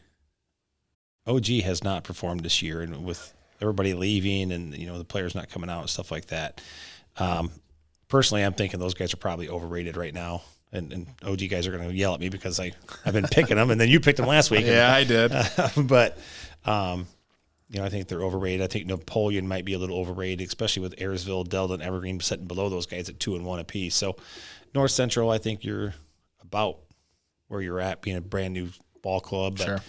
OG has not performed this year, and with everybody leaving and the players not coming out and stuff like that. Personally, I'm thinking those guys are probably overrated right now. And OG guys are going to yell at me because I've been picking them, and then you picked them last week. yeah, I did. But I think they're overrated. I think Napoleon might be a little overrated, especially with Ayersville, Delta, and Evergreen sitting below those guys at 2-1 apiece. So North Central, I think you're about where you're at, being a brand new ball club. But, Sure.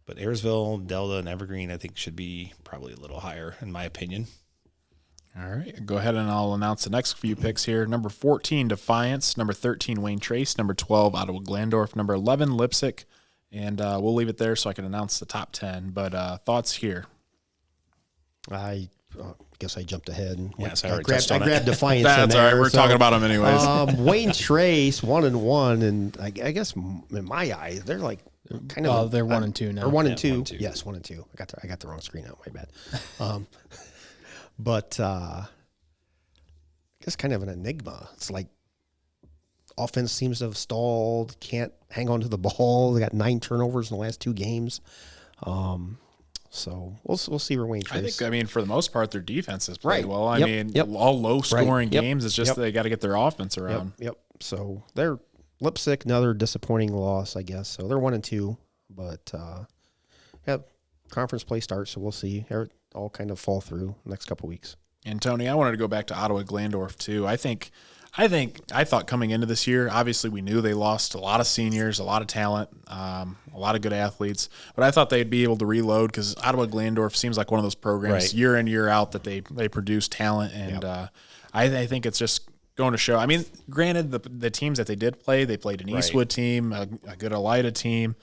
But Ayersville, Delta, and Evergreen, I think should be probably a little higher, in my opinion. All right, go ahead and I'll announce the next few picks here. Number 14, Defiance. Number 13, Wayne Trace. Number 12, Ottawa Glandorf. Number 11, Lipsick. And we'll leave it there so I can announce the top 10. But thoughts here? I guess I jumped ahead. And Yeah, so I I already touched on grabbed it. Defiance. That's in all right. there, We're talking about them anyways. Wayne Trace 1-1, and I guess in my eyes they're like kind of. They're 1-2 now. Or 1 Yeah, and 2. 1-2. Yes, 1-2. I got the wrong screen out. My bad. But I guess kind of an enigma. It's like offense seems to have stalled. Can't hang on to the ball. They got 9 turnovers in the last 2 games. So we'll see where Wayne Trace. I mean, for the most part, their defense has played Right. well. I Yep. mean, Yep. all low-scoring Right. Yep. games. It's just Yep. they got to get their offense around. Yep. So they're Lipsick, another disappointing loss, I guess. So they're 1-2, but conference play starts, so we'll see. They'll all kind of fall through next couple weeks. And Tony, I wanted to go back to Ottawa Glandorf too. I thought coming into this year, obviously we knew they lost a lot of seniors, a lot of talent, a lot of good athletes, but I thought they'd be able to reload because Ottawa Glandorf seems like one of those programs Right. year in, year out that they produce talent. And I think it's just going to show. I mean, granted, the teams that they did play, they played an Eastwood team, a good Elida team.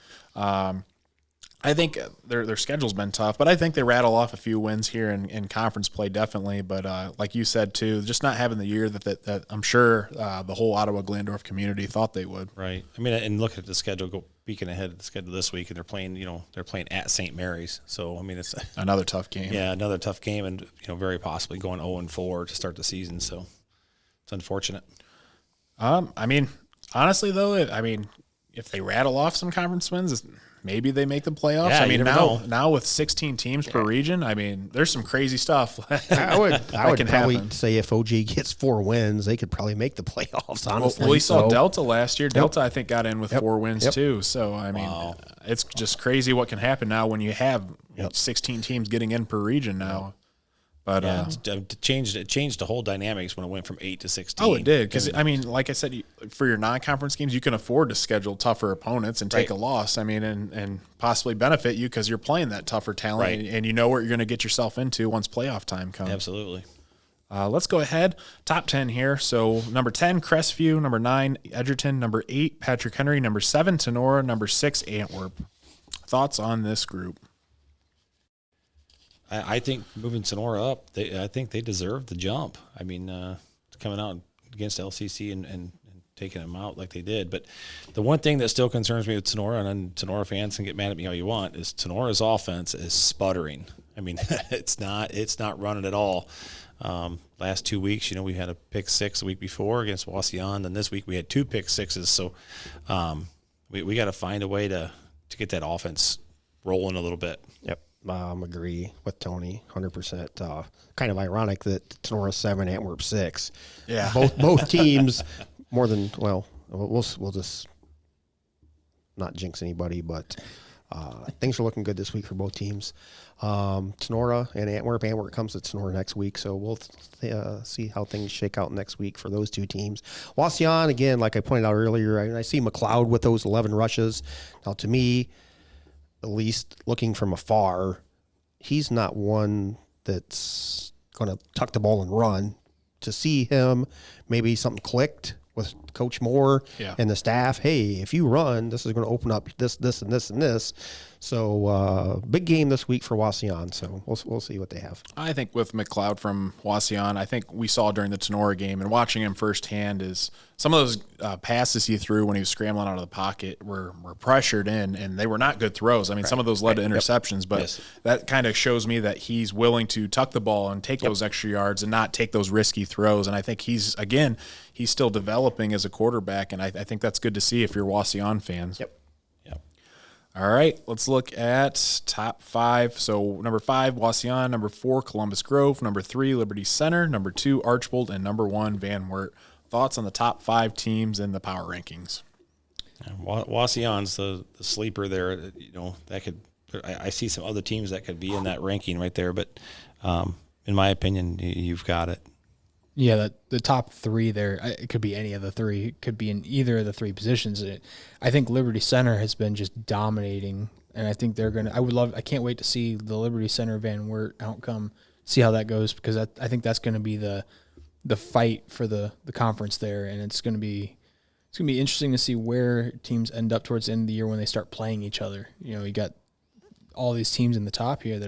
I think their schedule's been tough, but I think they rattle off a few wins here in conference play, definitely. But like you said, too, just not having the year that I'm sure the whole Ottawa Glandorf community thought they would. Right. I mean, and look at the schedule, go peeking ahead of the schedule this week, and they're playing at St. Mary's. So, I mean, it's Another tough game. yeah, another tough game, and very possibly going 0-4 to start the season. So it's unfortunate. I mean, honestly, though, if they rattle off some conference wins, maybe they make the playoffs. Yeah, I mean, you never know. now with 16 teams per region, I mean, there's some crazy stuff. I would can probably happen. say if OG gets 4 wins, they could probably make the playoffs, honestly. Well, we saw So, Delta last year. Delta, I think, got in with 4 wins Yep. too. So, I mean, it's just crazy what can happen now when you have 16 teams getting in per region now. But it changed the whole dynamics when it went from 8 to 16. Oh, it did. Because, I mean, like I said, for your non-conference games, you can afford to schedule tougher opponents and take a loss. I mean, and possibly benefit you because you're playing that tougher talent and you know what you're going to get yourself into once playoff time comes. Absolutely. Let's go ahead. Top 10 here. So, number 10, Crestview. Number 9, Edgerton. Number 8, Patrick Henry. Number 7, Tenora. Number 6, Antwerp. Thoughts on this group? I think moving Sonora up, I think they deserve the jump. I mean, coming out against LCC and taking them out like they did. But the one thing that still concerns me with Sonora, and Sonora fans can get mad at me all you want, is Sonora's offense is sputtering. I mean, it's not running at all. Last 2 weeks, we had a pick 6 the week before against Wauseon, and this week we had 2 pick 6s. So we got to find a way to get that offense rolling a little bit. Yep. Agree with Tony 100%. Kind of ironic that Tenora 7, Antwerp 6. Yeah. Both teams more than, we'll just not jinx anybody, but things are looking good this week for both teams. Tenora and Antwerp. Antwerp comes to Tenora next week, so we'll see how things shake out next week for those 2 teams. Wauseon, again, like I pointed out earlier, I see McLeod with those 11 rushes. Now, to me, at least looking from afar, he's not one that's going to tuck the ball and run. To see him, maybe something clicked with Coach Moore and the staff. Hey, if you run, this is going to open up this, and this, and this. So big game this week for Wauseon. So we'll see what they have. I think with McLeod from Wauseon, I think we saw during the Tenora game and watching him firsthand is some of those passes he threw when he was scrambling out of the pocket were pressured in, and they were not good throws. I mean, some of those led to interceptions, but that kind of shows me that he's willing to tuck the ball and take those extra yards and not take those risky throws. And I think he's still developing as a quarterback, and I think that's good to see if you're Wauseon fans. Yep. All right, let's look at top 5. So number 5, Wauseon. Number 4, Columbus Grove. Number 3, Liberty Center. Number 2, Archbold. And number 1, Van Wert. Thoughts on the top 5 teams in the power rankings? Wauseon's the sleeper there. That could. I see some other teams that could be in that ranking right there, but in my opinion, you've got it. Yeah, the top 3 there, it could be any of the 3. It could be in either of the 3 positions. I think Liberty Center has been just dominating, and I think they're going to – I can't wait to see the Liberty Center Van Wert outcome, see how that goes, because I think that's going to be the fight for the conference there, and it's going to be interesting to see where teams end up towards the end of the year when they start playing each other. You got all these teams in the top here that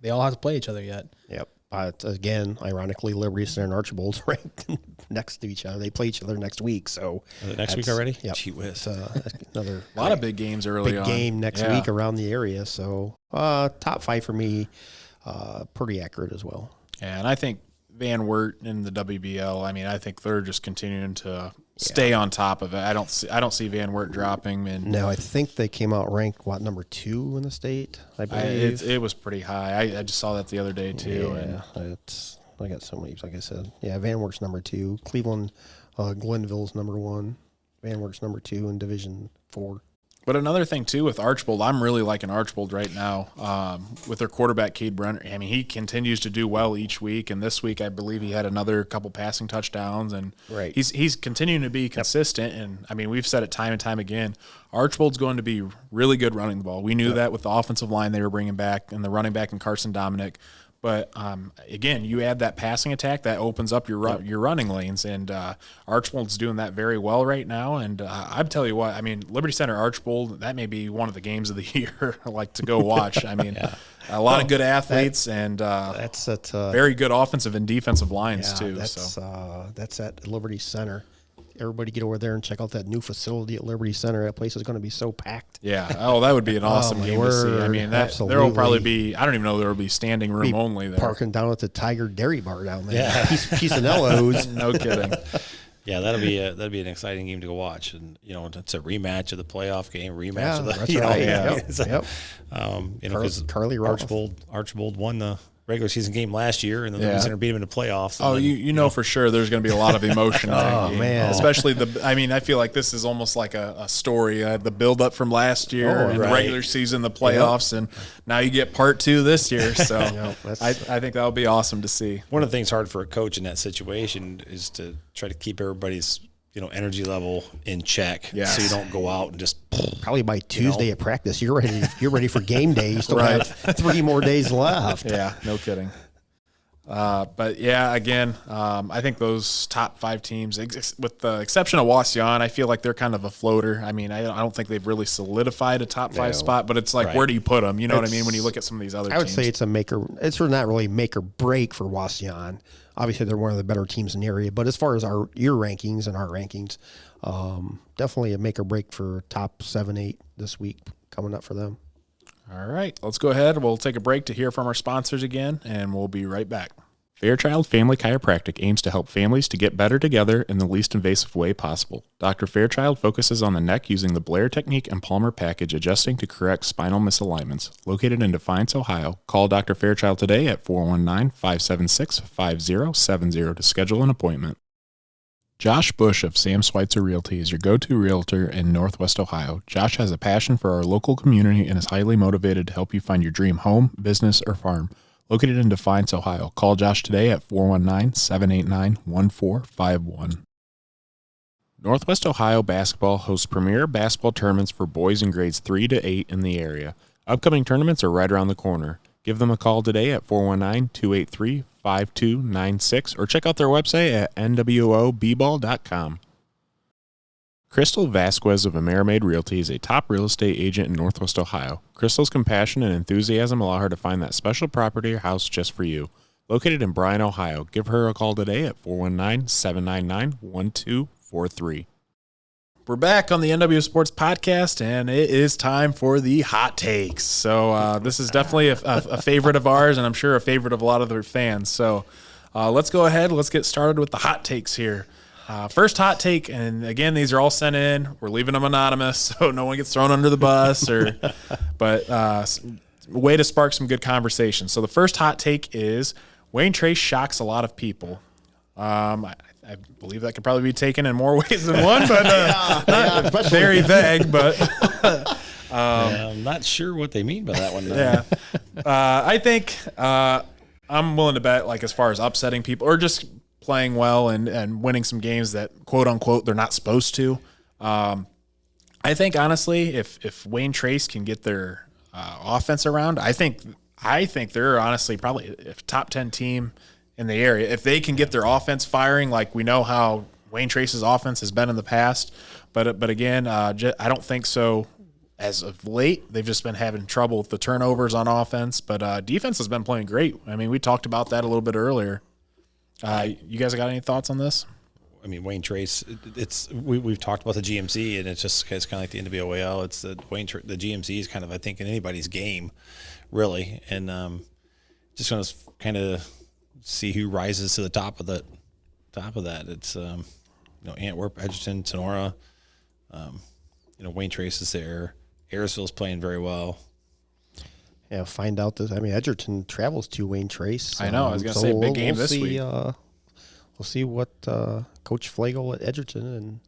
they all have to play each other yet. Yep. Again, ironically, Liberty Center and Archibald's ranked next to each other. They play each other next week. So next week already? Yep. Gee whiz. Another a lot of big games early on. Big game next week around the area. So top 5 for me, pretty accurate as well. Yeah, and I think Van Wert in the WBL, I mean, I think they're just continuing to stay on top of it. I don't see Van Wert dropping. And no, I think they came out ranked number 2 in the state. I believe it was pretty high. I just saw that the other day too. Yeah, I got so many. Like I said, Van Wert's number 2. Cleveland, Glenville's number 1. Van Wert's number 2 in Division 4. But another thing, too, with Archbold, I'm really liking Archbold right now with their quarterback, Cade Brenner. I mean, he continues to do well each week, and this week I believe he had another couple passing touchdowns, and he's continuing to be consistent. And, I mean, we've said it time and time again, Archbold's going to be really good running the ball. We knew that with the offensive line they were bringing back and the running back in Carson Dominic. But, again, you add that passing attack, that opens up your running lanes, and Archbold's doing that very well right now. And I'll tell you what, I mean, Liberty Center Archbold, that may be one of the games of the year to go watch. I mean, a lot of good athletes and that's at, very good offensive and defensive lines too. That's at Liberty Center. Everybody get over there and check out that new facility at Liberty Center. That place is going to be so packed. Yeah. Oh, that would be an awesome game to see. I mean, there will probably be, I don't even know there will be standing room only there. Parking down at the Tiger Dairy Bar down there. Yeah. Piece of Nello's. No kidding. Yeah, that'd be an exciting game to go watch, and it's a rematch of the playoff game, rematch of the that's right. Yep. Because Carly Roth. Archibald won the regular season game last year, and then the Center beat him in the playoffs. Oh, you know for sure there's going to be a lot of emotion in that game. Man. Especially I feel like this is almost like a story. The build up from last year and the regular season, the playoffs, and now you get part 2 this year. So I think that'll be awesome to see. One of the things hard for a coach in that situation is to try to keep everybody's energy level in check, so you don't go out and just probably by Tuesday at practice you're ready for game day. You still have 3 more days left. Yeah, no kidding. But yeah, again, I think those top 5 teams, with the exception of Wauseon, I feel like they're kind of a floater. I mean, I don't think they've really solidified a top 5 spot, but it's like, where do you put them? You know what I mean? When you look at some of these other teams. I would say it's not really make or break for Wauseon. Obviously, they're one of the better teams in the area, but as far as your rankings and our rankings, definitely a make or break for top 7, 8 this week coming up for them. All right, let's go ahead. We'll take a break to hear from our sponsors again, and we'll be right back. Fairchild Family Chiropractic aims to help families to get better together in the least invasive way possible. Dr. Fairchild focuses on the neck using the Blair technique and Palmer package, adjusting to correct spinal misalignments. Located in Defiance, Ohio, call Dr. Fairchild today at 419-576-5070 to schedule an appointment. Josh Bush of Sam Schweitzer Realty is your go-to realtor in Northwest Ohio. Josh has a passion for our local community and is highly motivated to help you find your dream home, business, or farm. Located in Defiance, Ohio. Call Josh today at 419-789-1451. Northwest Ohio Basketball hosts premier basketball tournaments for boys in grades 3 to 8 in the area. Upcoming tournaments are right around the corner. Give them a call today at 419-283-5296 or check out their website at nwoball.com. Crystal Vasquez of Amerimaid Realty is a top real estate agent in Northwest Ohio. Crystal's compassion and enthusiasm allow her to find that special property or house just for you. Located in Bryan, Ohio, give her a call today at 419-799-1243. We're back on the NWO Sports Podcast, and it is time for the hot takes. So this is definitely a favorite of ours, and I'm sure a favorite of a lot of their fans. So let's go ahead. Let's get started with the hot takes here. First hot take, and again, these are all sent in. We're leaving them anonymous, so no one gets thrown under the bus. But way to spark some good conversation. So the first hot take is Wayne Trace shocks a lot of people. I believe that could probably be taken in more ways than one, but very vague. But I'm not sure what they mean by that one. Yeah, I think I'm willing to bet, like, as far as upsetting people or just playing well and winning some games that, quote unquote, they're not supposed to. I think, honestly, if Wayne Trace can get their offense around, I think they're honestly probably a top 10 team in the area. If they can get their offense firing, like we know how Wayne Trace's offense has been in the past. But again, I don't think so. As of late, they've just been having trouble with the turnovers on offense. But defense has been playing great. I mean, we talked about that a little bit earlier. You guys got any thoughts on this? I mean, Wayne Trace, we've talked about the GMC, and it's kind of like the NWOL. It's the GMC is kind of, I think, in anybody's game, really, and just going to kind of see who rises to the top of that. It's Antwerp, Edgerton, Sonora. Wayne Trace is there. Ayersville's playing very well. Yeah, find out this. I mean, Edgerton travels to Wayne Trace. I know. I was going to say big game this week. We'll see what Coach Flagel at Edgerton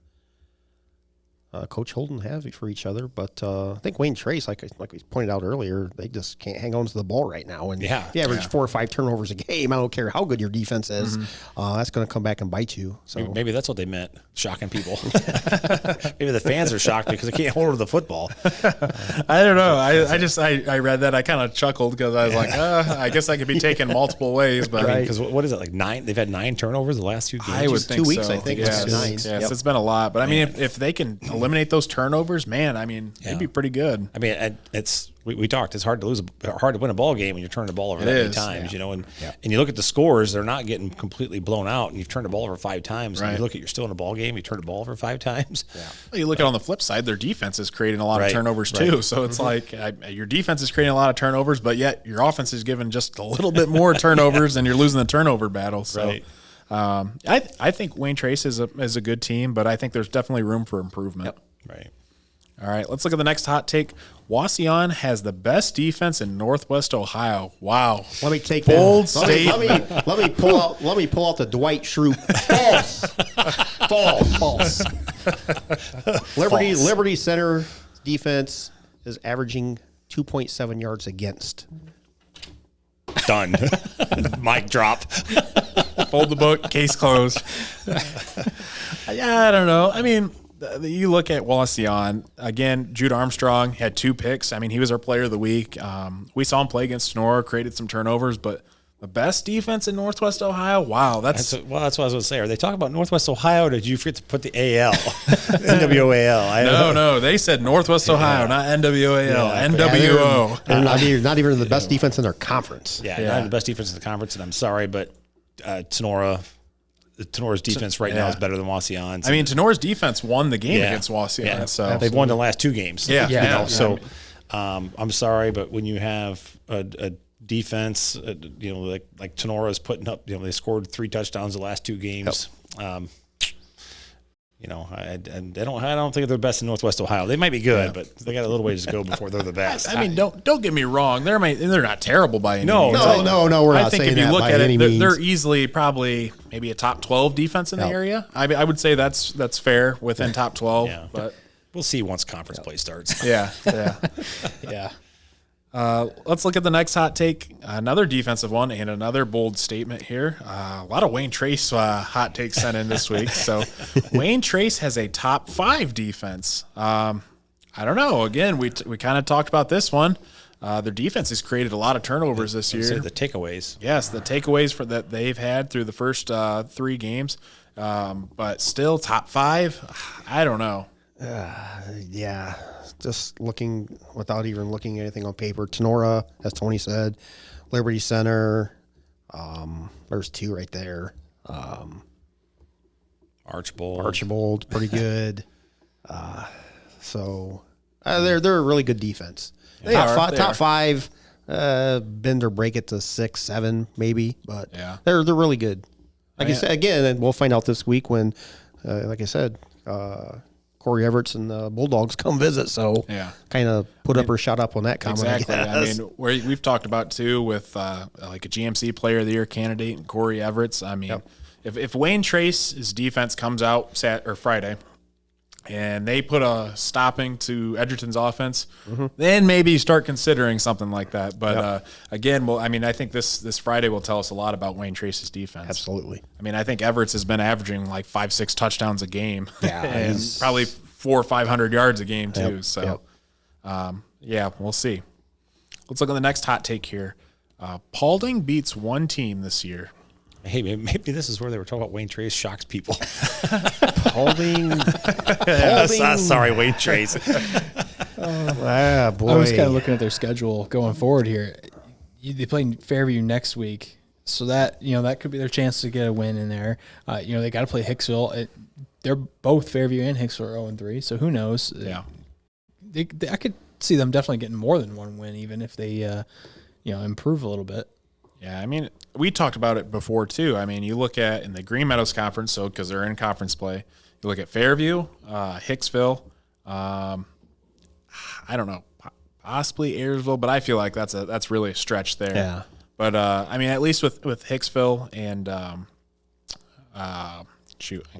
and Coach Holden have for each other. But I think Wayne Trace, like we pointed out earlier, they just can't hang on to the ball right now. And if you average 4 or 5 turnovers a game, I don't care how good your defense is, that's going to come back and bite you. So maybe that's what they meant, shocking people. Maybe the fans are shocked because they can't hold on to the football. I don't know. I read that. I kind of chuckled because I was like, I guess I could be taken multiple ways. But because what is it, like 9? They've had 9 turnovers the last 2 games. I would think 2 weeks, so. I think. Yes, 9. Yes, it's been a lot. But I mean, if they can eliminate those turnovers, man, I mean, it'd be pretty good. I mean, we talked. It's hard to win a ball game when you're turning the ball over that many times, and you look at the scores, they're not getting completely blown out, and you've turned the ball over 5 times. Right. And you look at you're still in a ball game, you turned the ball over 5 times. Yeah. Well, you look at on the flip side, their defense is creating a lot of turnovers too. So it's like your defense is creating a lot of turnovers, but yet your offense is giving just a little bit more turnovers, and you're losing the turnover battle. So. Right. I think Wayne Trace is a good team, but I think there's definitely room for improvement. Yep. Right. All right, let's look at the next hot take. Wauseon has the best defense in Northwest Ohio. Wow. Let me take bold that. statement. Let me pull out the Dwight Schrute. False. Liberty Center defense is averaging 2.7 yards against. Done. Mic drop. Fold the book, case closed. Yeah, I don't know. I mean, you look at Wauseon, again, Jude Armstrong had 2 picks. I mean, he was our player of the week. We saw him play against Sonora, created some turnovers, but the best defense in Northwest Ohio? Wow. That's what I was going to say. Are they talking about Northwest Ohio, or did you forget to put the AL? NWO. No. They said Northwest Ohio, not NWAL. NWO. They're not even the best defense in their conference. Yeah, not the best defense in the conference, and I'm sorry, but Sonora's defense right now is better than Wauseon's. I mean, Sonora's defense won the game against Wauseon. So they've won the last 2 games. Yeah. I'm sorry, but when you have a defense, like Sonora's putting up, they scored 3 touchdowns the last 2 games. Yep. I don't think they're the best in Northwest Ohio. They might be good, but they got a little ways to go before they're the best. I mean, don't get me wrong. They're not terrible by any means. No, we're not saying that. I think if you look at it, they're easily probably maybe a top 12 defense in the area. I would say that's fair within top 12. Yeah. But we'll see once conference play starts. Yeah. Yeah. Let's look at the next hot take. Another defensive one and another bold statement here. A lot of Wayne Trace hot takes sent in this week. So Wayne Trace has a top 5 defense. I don't know. Again, we kind of talked about this one. Their defense has created a lot of turnovers this year. The takeaways. Yes, the takeaways that they've had through the first 3 games. But still top 5. I don't know. Yeah. Just looking without even looking at anything on paper. Sonora, as Tony said, Liberty Center. There's 2 right there. Archibald, pretty good. They're a really good defense. Top 5. Bend or break it to 6, 7 maybe, but they're really good. Like I said again, and we'll find out this week when, like I said, Corey Everett's and the Bulldogs come visit, so kind of put up or shut up on that comment. Exactly. I mean, we've talked about too with like a GMC Player of the Year candidate, Corey Everett's. I mean, if Wayne Trace's defense comes out Friday and they put a stopping to Edgerton's offense, then maybe you start considering something like that. But again, I think this Friday will tell us a lot about Wayne Trace's defense. Absolutely. I mean, I think Everett's has been averaging like 5-6 touchdowns a game, and he's probably 400 or 500 yards a game too. We'll see. Let's look at the next hot take here. Paulding beats one team this year. Hey, maybe this is where they were talking about Wayne Trace shocks people. Paulding. Sorry, Wayne Trace. Boy. I was kind of looking at their schedule going forward here. They play Fairview next week, so that that could be their chance to get a win in there. They got to play Hicksville. They're both Fairview and Hicksville are 0-3, so who knows? Yeah, I could see them definitely getting more than one win, even if they improve a little bit. Yeah, I mean, we talked about it before too. I mean, you look at in the Green Meadows Conference, so because they're in conference play, you look at Fairview, Hicksville. I don't know, possibly Ayersville, but I feel like that's really a stretch there. Yeah. But I mean, at least with Hicksville and I'm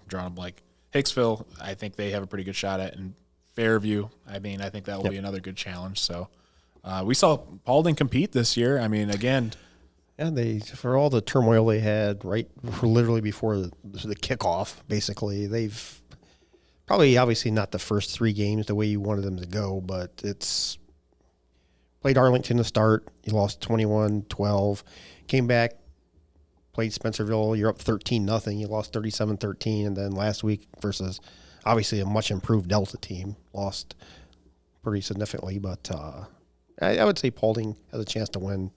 drawing a blank. Hicksville, I think they have a pretty good shot at, and Fairview, I mean, I think that will be another good challenge. So we saw Paulding compete this year. I mean, again. And for all the turmoil they had literally before the kickoff, basically, they've probably obviously not the first 3 games the way you wanted them to go, but it's played Arlington to start. You lost 21-12, came back, played Spencerville. You're up 13-0. You lost 37-13, and then last week versus obviously a much improved Delta team, lost pretty significantly. But I would say Paulding has a chance to win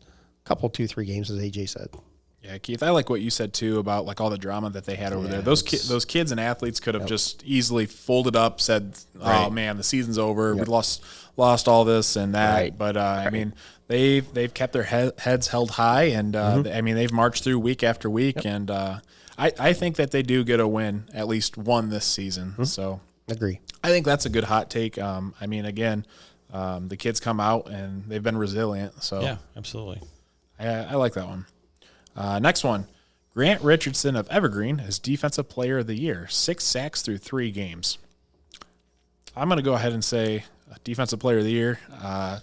couple 2-3 games, as AJ said. Yeah, Keith, I like what you said too about like all the drama that they had over there. Those kids and athletes could have just easily folded up, said, "Oh man, the season's over. We lost all this and that." Right. But I mean, they've kept their heads held high, and I mean they've marched through week after week, and I think that they do get a win, at least one this season. So Agree. I think that's a good hot take. I mean, again, the kids come out and they've been resilient. So Yeah, absolutely. I like that one. Next one. Grant Richardson of Evergreen is Defensive Player of the Year. 6 sacks through 3 games. I'm going to go ahead and say Defensive Player of the Year.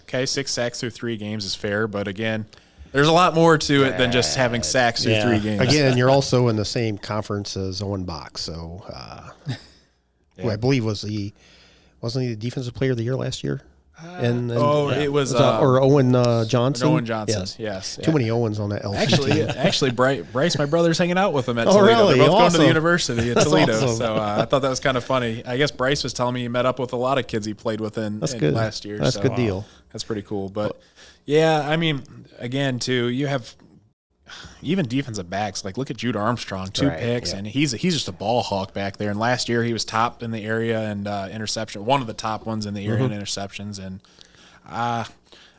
Okay, 6 sacks through 3 games is fair, but again, there's a lot more to it than just having sacks through 3 games. Again, you're also in the same conference as Owen Bach, so who I believe wasn't he the Defensive Player of the Year last year? It was or Owen Johnson. Owen Johnson, yes. Too many Owens on that LC Actually, Bryce, my brother's hanging out with him at Oh, Toledo. really? They're both going to Awesome. the university at That's Toledo. awesome. So I thought that was kind of funny. I guess Bryce was telling me he met up with a lot of kids he played with That's good. last year. That's a good deal. That's pretty cool. But yeah, I mean, again, too, you have even defensive backs. Like, look at Jude Armstrong, 2 picks, and he's just a ball hawk back there. And last year he was top in the area and interception, one of the top ones in the area in interceptions. And I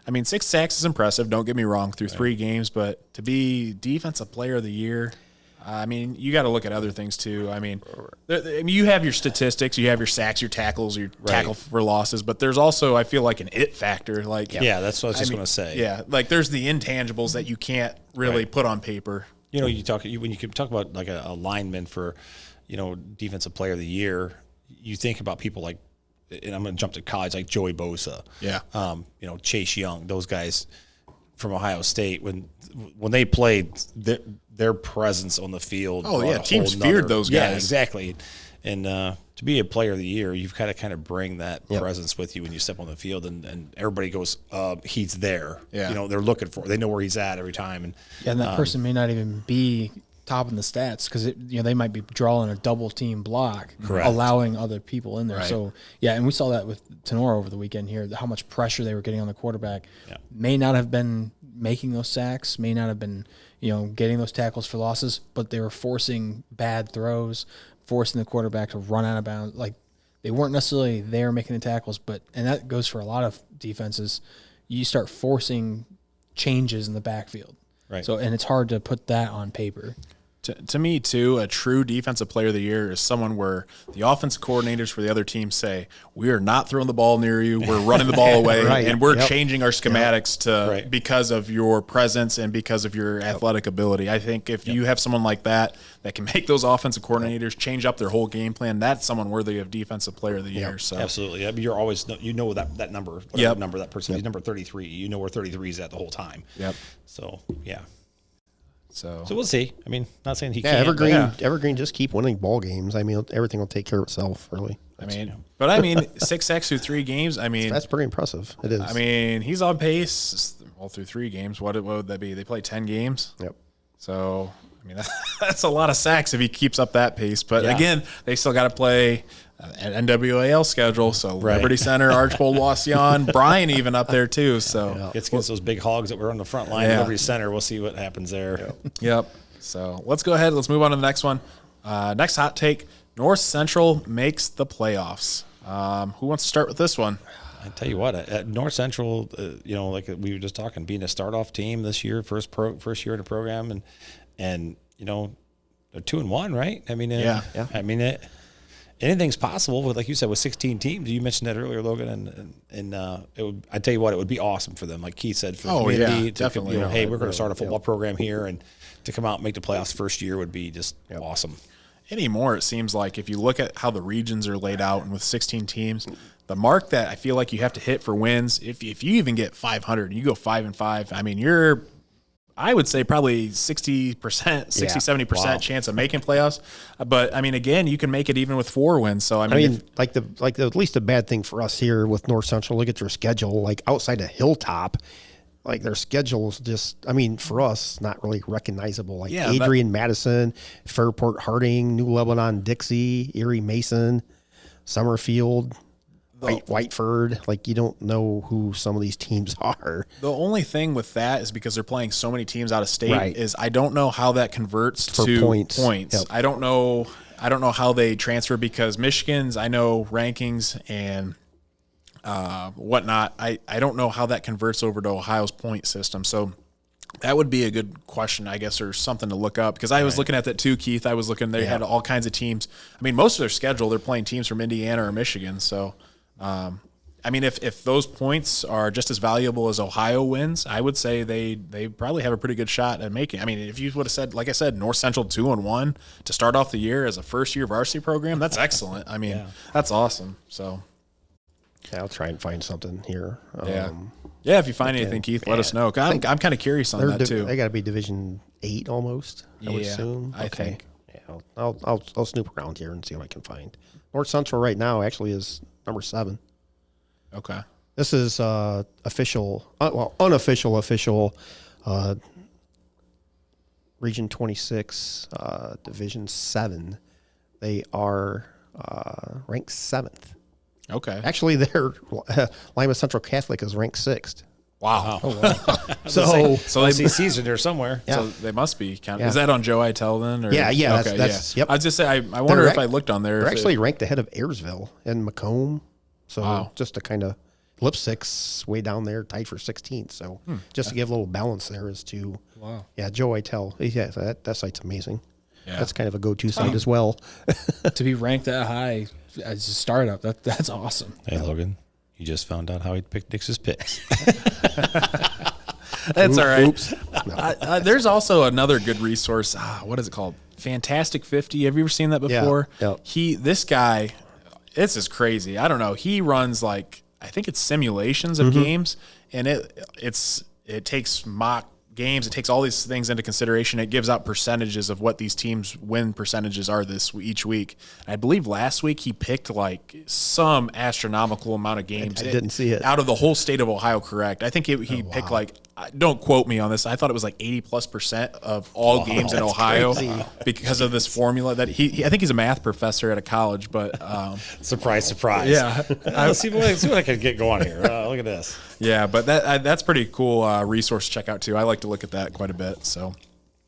mean, 6 sacks is impressive. Don't get me wrong, through 3 games, but to be Defensive Player of the Year, I mean, you got to look at other things too. I mean, you have your statistics, you have your sacks, your tackles, your tackle for losses, but there's also, I feel like, an it factor. Like, Yeah, that's what I was just going to say. Yeah, like there's the intangibles that you can't really put on paper. You know, when you can talk about like a lineman for, Defensive Player of the Year, you think about people like, and I'm going to jump to college, like Joey Bosa. Yeah. Chase Young, those guys from Ohio State, when they played, their presence on the field. Oh, yeah, teams feared those guys. Yeah, exactly. And to be a Player of the Year, you've got to kind of bring that presence with you when you step on the field, and everybody goes, he's there. Yeah. They're looking for, they know where he's at every time. And that person may not even be top in the stats because they might be drawing a double team block, Correct. allowing other people in there. Right. So yeah, and we saw that with Tenora over the weekend here, how much pressure they were getting on the quarterback. Yeah. May not have been making those sacks, may not have been getting those tackles for losses, but they were forcing bad throws, forcing the quarterback to run out of bounds. Like, they weren't necessarily there making the tackles, and that goes for a lot of defenses. You start forcing changes in the backfield. Right. So, and it's hard to put that on paper. To me, too, a true Defensive Player of the Year is someone where the offensive coordinators for the other team say, we are not throwing the ball near you, we're running the ball away, and we're changing our schematics to because of your presence and because of your athletic ability. I think if you have someone like that can make those offensive coordinators change up their whole game plan, that's someone worthy of Defensive Player of the Year. So Absolutely. I mean, you're always, that number, whatever number that person is, number 33, you know where 33 is at the whole time. Yep. So, yeah. So we'll see. I mean, not saying he can't. Evergreen just keep winning ball games. I mean, everything will take care of itself, really. I mean, 6 sacks through 3 games. I mean, that's pretty impressive. It is. I mean, he's on pace through 3 games. What would that be? They play 10 games. Yep. So I mean, that's a lot of sacks if he keeps up that pace. But again, they still got to play an NWAL schedule. So Liberty Center, Archbold, Wasion, Bryan even up there too. So it's against those big hogs that were on the front line at Liberty Center. We'll see what happens there. Yep. So let's go ahead. Let's move on to the next one. Next hot take: North Central makes the playoffs. Who wants to start with this one? I tell you what, at North Central, like we were just talking, being a start-off team this year, first year in the program, and they're 2-1, right? I mean, I mean, anything's possible with, like you said, with 16 teams. You mentioned that earlier, Logan, and I tell you what, it would be awesome for them, like Keith said, for the community. Definitely. Hey, we're going to start a football program here, and to come out and make the playoffs first year would be just awesome. Anymore, it seems like if you look at how the regions are laid out, and with 16 teams, the mark that I feel like you have to hit for wins, if you even get 500 and you go 5-5, I mean, I would say probably 60%, 70% chance of making playoffs. But I mean, again, you can make it even with 4 wins. So I mean at least the bad thing for us here with North Central, look at their schedule. Like outside of Hilltop, like their schedule is just, I mean, for us, not really recognizable. Like Adrian, Madison, Fairport, Harding, New Lebanon, Dixie, Erie, Mason, Summerfield, Whiteford. Like, you don't know who some of these teams are. The only thing with that is because they're playing so many teams out of state is I don't know how that converts to points. Yep. I don't know how they transfer, because Michigan's, I know, rankings and whatnot. I don't know how that converts over to Ohio's point system. So That would be a good question, I guess, or something to look up. Because I was looking at that too, Keith. I was looking, they had all kinds of teams. I mean, most of their schedule, they're playing teams from Indiana or Michigan. So, I mean, if those points are just as valuable as Ohio wins, I would say they probably have a pretty good shot at making. I mean, if you would have said, like I said, North Central 2-1 to start off the year as a first-year varsity program, that's excellent. I mean, that's awesome. So, yeah, I'll try and find something here. Yeah, if you find anything, Keith, let us know. I'm kind of curious on that too. They got to be Division 8 almost. I would assume. I think. Yeah, I'll snoop around here and see what I can find. North Central right now actually is number 7. Okay. This is official, unofficial, Region 26, Division 7. They are ranked 7th. Okay. Actually, their Lima Central Catholic is ranked 6th. Wow. Oh, wow. So they SEC's in there somewhere. Yeah. So they must be counted. Is that on Joe Itel then? Or? Yeah. Okay, That's yep. I was just say I wonder if I looked on there. They're actually ranked ahead of Ayersville and Macomb. So just to kind of Lipstick's way down there, tied for 16th. So just to give a little balance there as to Joe Itel. Yeah, that site's amazing. Yeah. That's kind of a go-to site as well. To be ranked that high as a startup, that's awesome. Hey, Logan, you just found out how he picked Dix's picks. That's all right. Oops. No. There's also another good resource. What is it called? Fantastic 50. Have you ever seen that before? Yeah. This guy, this is crazy. I don't know. He runs I think it's simulations of games, and it takes mock games. It takes all these things into consideration. It gives out percentages of what these teams' win percentages are each week. I believe last week he picked some astronomical amount of games. I didn't see it. Out of the whole state of Ohio, correct? I think he picked don't quote me on this. I thought it was 80+% of all games in Ohio because of this formula that I think he's a math professor at a college, but surprise. Yeah. Let's see what I can get going here. Look at this. Yeah, but that's pretty cool resource to check out too. I like to look at that quite a bit. So,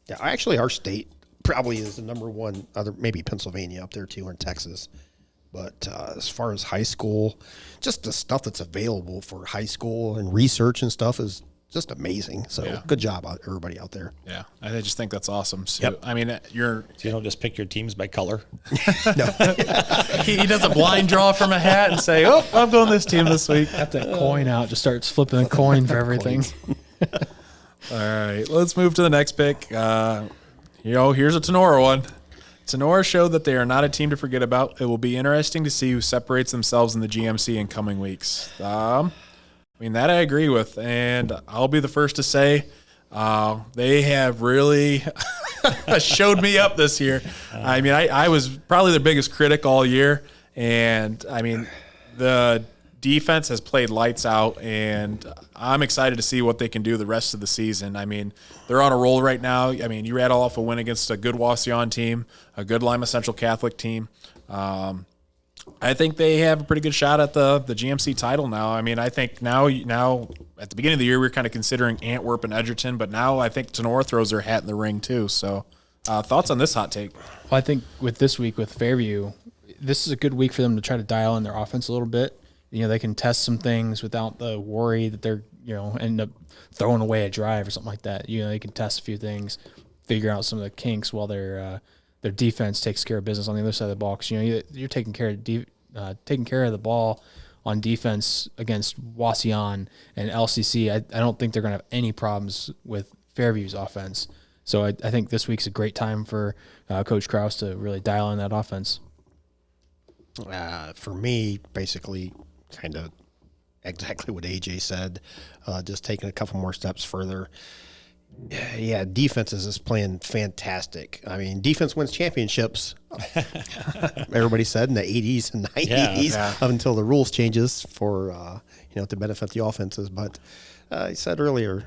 yeah, actually, our state probably is the number one. Maybe Pennsylvania up there too, or in Texas. But as far as high school, just the stuff that's available for high school and research and stuff is just amazing. So good job, everybody out there. Yeah, I just think that's awesome. So, I mean, So you don't just pick your teams by color. No, he does a blind draw from a hat and say, "Oh, I'm going this team this week." Got that coin out, just starts flipping a coin for everything. All right, let's move to the next pick. Here's a Tenora one. Tenora showed that they are not a team to forget about. It will be interesting to see who separates themselves in the GMC in coming weeks. I mean, that I agree with, and I'll be the first to say they have really showed me up this year. I mean, I was probably their biggest critic all year, and, I mean, the defense has played lights out, and I'm excited to see what they can do the rest of the season. I mean, they're on a roll right now. I mean, you rattle off a win against a good Wauseon team, a good Lima Central Catholic team. I think they have a pretty good shot at the GMC title now. I mean, I think now at the beginning of the year, we were kind of considering Antwerp and Edgerton, but now I think Tenora throws their hat in the ring too. So thoughts on this hot take? Well, I think with this week with Fairview, this is a good week for them to try to dial in their offense a little bit. They can test some things without the worry that they're, end up throwing away a drive or something like that. They can test a few things, figure out some of the kinks while their defense takes care of business on the other side of the ball. Because you're taking care of the ball on defense against Wauseon and LCC. I don't think they're going to have any problems with Fairview's offense. So I think this week's a great time for Coach Krause to really dial in that offense. For me, basically, kind of exactly what AJ said, just taking a couple more steps further. Yeah, defense is just playing fantastic. I mean, defense wins championships. Everybody said in the 80s and 90s up until the rules changes for to benefit the offenses. But I said earlier,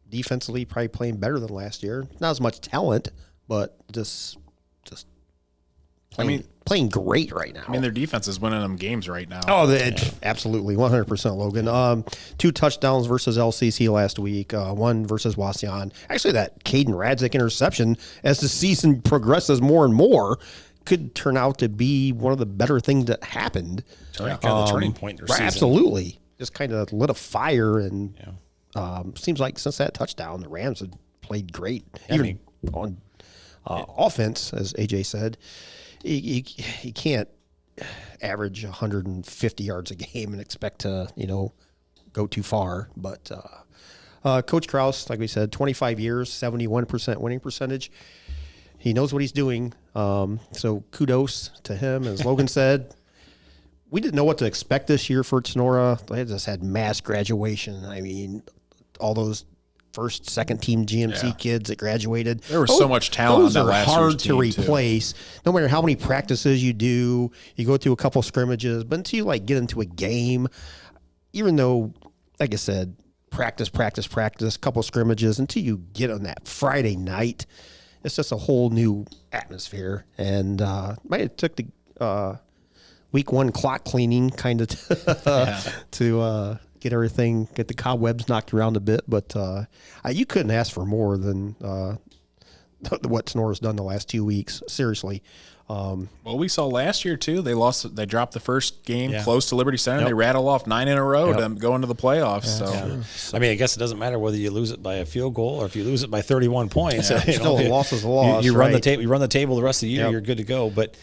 defensively probably playing better than last year. Not as much talent, but just playing great right now. I mean, their defense is winning them games right now. Oh, absolutely, 100%, Logan. 2 touchdowns versus LCC last week, 1 versus Wauseon. Actually, that Caden Radzik interception, as the season progresses more and more, could turn out to be one of the better things that happened. Kind of the turning point in their season. Absolutely. Just kind of lit a fire and seems like since that touchdown, the Rams have played great. Even on offense, as AJ said, you can't average 150 yards a game and expect to, go too far. But Coach Krause, like we said, 25 years, 71% winning percentage. He knows what he's doing. So kudos to him. As Logan said, we didn't know what to expect this year for Sonora. They just had mass graduation. I mean, all those first, second team GMC kids that graduated. There was so much talent on that last year's team. Those are hard to replace. No matter how many practices you do, you go through a couple scrimmages, but until you get into a game, even though, like I said, practice, couple scrimmages, until you get on that Friday night, it's just a whole new atmosphere. And might have took the week one clock cleaning kind of to get the cobwebs knocked around a bit. But you couldn't ask for more than what Sonora's done the last 2 weeks. Seriously. Well, we saw last year too. They dropped the first game close to Liberty Center. They rattle off 9 in a row to go into the playoffs. So, I mean, I guess it doesn't matter whether you lose it by a field goal or if you lose it by 31 points. Still a loss is a loss. You run the table. You run the table the rest of the year. You're good to go. But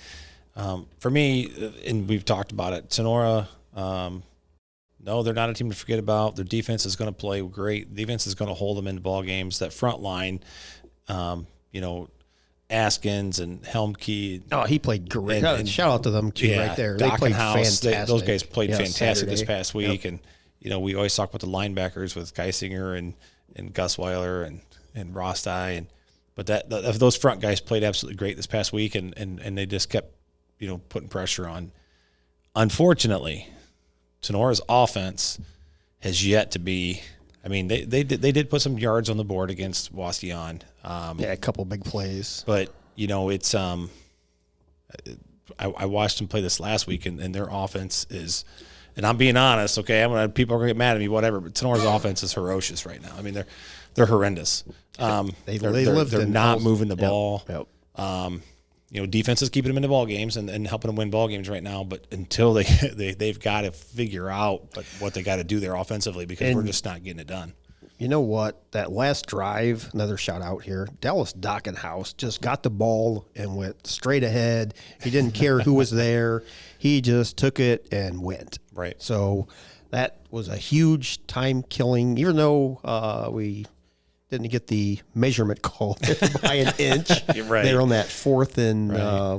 for me, and we've talked about it, Sonora. No, they're not a team to forget about. Their defense is going to play great. Defense is going to hold them in ball games. That front line, Askins and Helmke. Oh, he played great. And shout out to them too, right there. They played fantastic. Those guys played fantastic this past week. And we always talk about the linebackers with Geisinger and Gus Weiler and Rostai, but those front guys played absolutely great this past week, and they just kept putting pressure on. Unfortunately, Sonora's offense has yet to be. I mean, they did put some yards on the board against Wasion. A couple big plays. But it's I watched them play this last week, and their offense is. And I'm being honest, okay. People are gonna get mad at me, whatever. But Sonora's offense is ferocious right now. I mean, they're horrendous. They're not moving the ball. Yep. Defense is keeping them in the ball games and helping them win ball games right now. But until they've got to figure out what they got to do there offensively, because we're just not getting it done. You know what? That last drive, another shout out here, Dallas Dockenhouse just got the ball and went straight ahead. He didn't care who was there. He just took it and went. Right. So that was a huge time killing, even though we didn't get the measurement call by an inch. Right. They were on that 4th and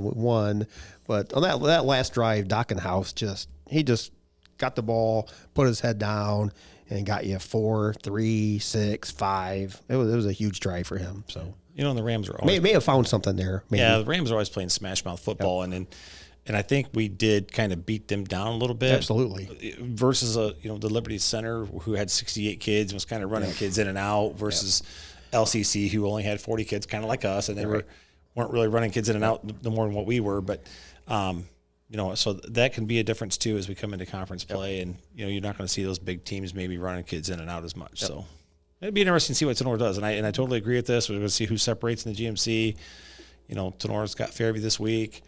1. But on that last drive, Dockenhouse just got the ball, put his head down, and got you 4, 3, 6, 5. It was a huge drive for him. So and the Rams are always may have found something there. Maybe. Yeah, the Rams are always playing smash mouth football, and I think we did kind of beat them down a little bit. Absolutely. Versus the Liberty Center, who had 68 kids and was kind of running kids in and out, versus LCC, who only had 40 kids, kind of like us, and they weren't really running kids in and out no more than what we were. But so that can be a difference too as we come into conference play, and you're not going to see those big teams maybe running kids in and out as much. So it'd be interesting to see what Sonora does, and I totally agree with this. We're going to see who separates in the GMC. Sonora's got Fairview this week.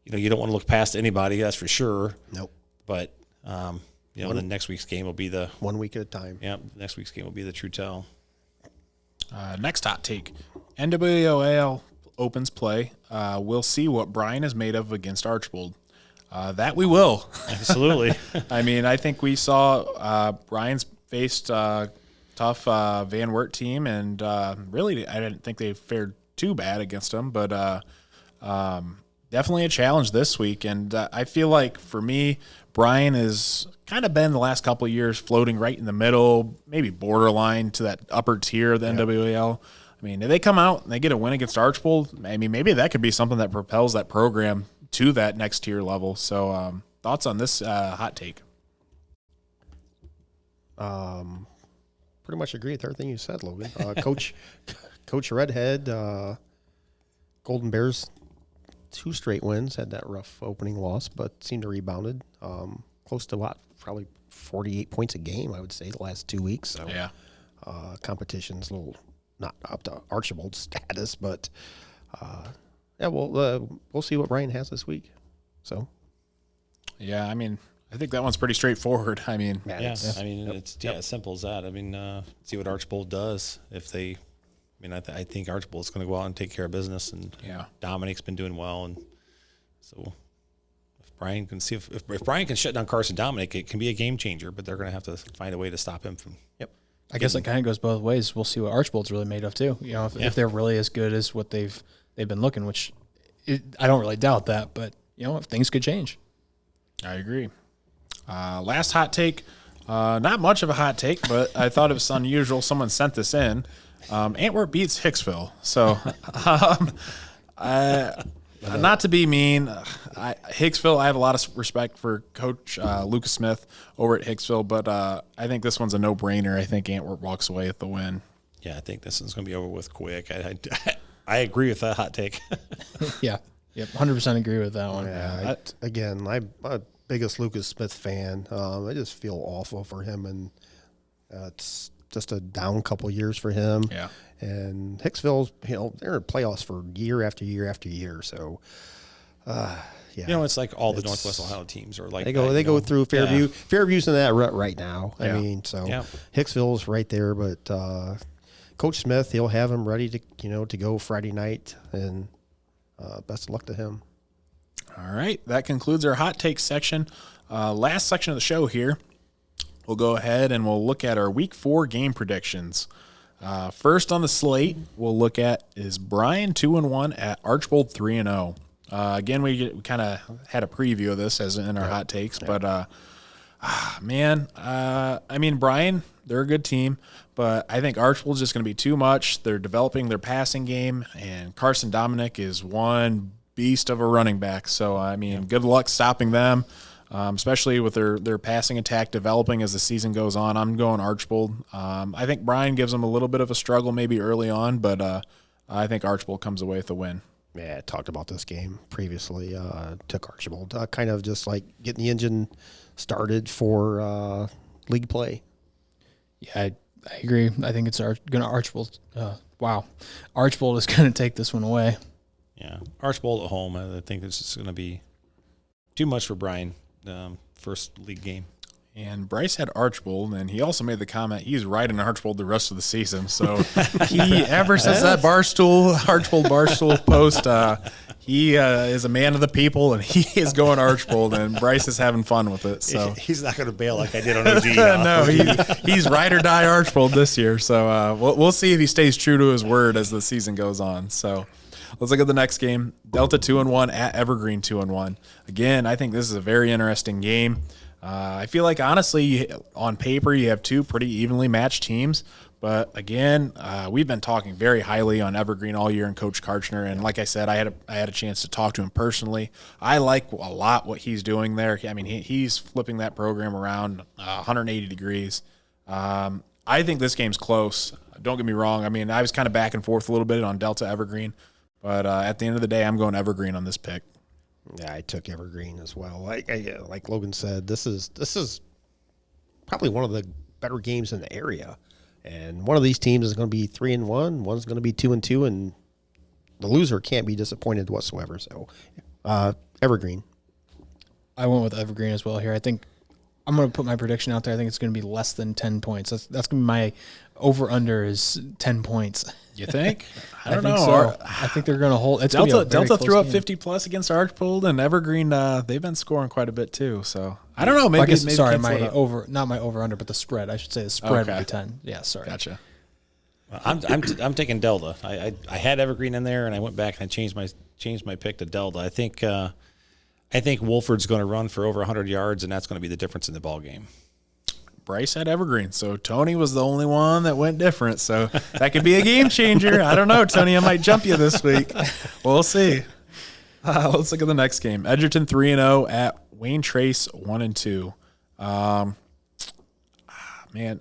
You don't want to look past anybody, that's for sure. Nope. But the next week's game will be the 1 week at a time. Yeah, next week's game will be the true tell. Next hot take: NWO opens play. We'll see what Brian is made of against Archbold. That we will. Absolutely. I mean, I think we saw Brian's faced tough Van Wert team, and really, I didn't think they fared too bad against them, but definitely a challenge this week. And I feel like for me, Brian has kind of been the last couple of years floating right in the middle, maybe borderline to that upper tier of the NWL. I mean, if they come out and they get a win against Archbold, I mean, maybe that could be something that propels that program to that next tier level. So thoughts on this hot take? Pretty much agree with everything you said, Logan. Coach Redhead, Golden Bears, 2 straight wins, had that rough opening loss, but seemed to rebounded. Close to probably 48 points a game, I would say, the last 2 weeks. So, competition's a little not up to Archibald's status, but we'll see what Brian has this week. So, yeah, I mean, I think that one's pretty straightforward. I mean, it's as simple as that. I mean, see what Archbold does. I think Archbold's going to go out and take care of business, and Dominic's been doing well, and so if Brian can if Brian can shut down Carson Dominic, it can be a game changer. But they're going to have to find a way to stop him from. Yep. I guess it kind of goes both ways. We'll see what Archbold's really made of too. If they're really as good as what they've been looking, which I don't really doubt that. But if things could change. I agree. Last hot take, not much of a hot take, but I thought it was unusual. Someone sent this in. Antwerp beats Hicksville. So, not to be mean, Hicksville, I have a lot of respect for Coach Lucas Smith over at Hicksville, but I think this one's a no-brainer. I think Antwerp walks away with the win. Yeah, I think this one's going to be over with quick. I agree with that hot take. Yeah, 100% agree with that one. Yeah, I'm a biggest Lucas Smith fan. I just feel awful for him, and it's just a down couple years for him. Yeah. And Hicksville's, they're in playoffs for year after year after year. So, it's like all the Northwest Ohio teams are like they go through Fairview. Yeah. Fairview's in that rut right now. Yeah. I mean, so Hicksville's right there, but Coach Smith, he'll have him ready to go Friday night, and best of luck to him. All right, that concludes our hot take section. Last section of the show here, we'll go ahead and we'll look at our Week 4 game predictions. First on the slate, we'll look at is Brian 2-1 at Archbold 3-0. Again, we kind of had a preview of this as in our hot takes, but Brian, they're a good team, but I think Archbold's just going to be too much. They're developing their passing game, and Carson Dominic is one beast of a running back. So, good luck stopping them, especially with their passing attack developing as the season goes on. I'm going Archbold. I think Brian gives them a little bit of a struggle maybe early on, but I think Archbold comes away with a win. Yeah, I talked about this game previously. Took Archbold. Kind of just like getting the engine started for league play. Yeah, I agree. I think it's going to Archbold. Archbold is going to take this one away. Yeah, Archbold at home. I think this is going to be too much for Brian. First league game. And Bryce had Archbold, and he also made the comment he's riding Archbold the rest of the season. So he, ever since that Archbold Barstool post, he is a man of the people, and he is going Archbold, and Bryce is having fun with it. So he's not going to bail like I did on OG. No, he's ride or die Archbold this year. So we'll see if he stays true to his word as the season goes on. So let's look at the next game. Delta 2-1 at Evergreen 2-1. Again, I think this is a very interesting game. I feel like, honestly, on paper, you have two pretty evenly matched teams. But, again, we've been talking very highly on Evergreen all year and Coach Karchner. And like I said, I had a chance to talk to him personally. I like a lot what he's doing there. I mean, he's flipping that program around 180 degrees. I think this game's close. Don't get me wrong. I mean, I was kind of back and forth a little bit on Delta Evergreen. But at the end of the day, I'm going Evergreen on this pick. Yeah, I took Evergreen as well. Like Logan said, this is probably one of the better games in the area, and one of these teams is going to be 3-1, one's going to be 2-2, and the loser can't be disappointed whatsoever. So, Evergreen. I went with Evergreen as well here. I think I'm going to put my prediction out there. I think it's going to be less than 10 points. That's going to be my over/under is 10 points. You think? I don't know. So. I think they're going to hold. It's Delta threw up game. 50+ against Archbold, and Evergreen they've been scoring quite a bit too. So I don't know. Maybe my over/under, but the spread. I should say the spread would be 10. Yeah, sorry. Gotcha. I'm taking Delta. I had Evergreen in there, and I went back and I changed my pick to Delta. I think Wolford's going to run for over 100 yards, and that's going to be the difference in the ball game. Bryce had Evergreen, so Tony was the only one that went different. So that could be a game changer. I don't know, Tony. I might jump you this week. We'll see. Let's look at the next game. Edgerton 3-0 at Wayne Trace 1-2. Man,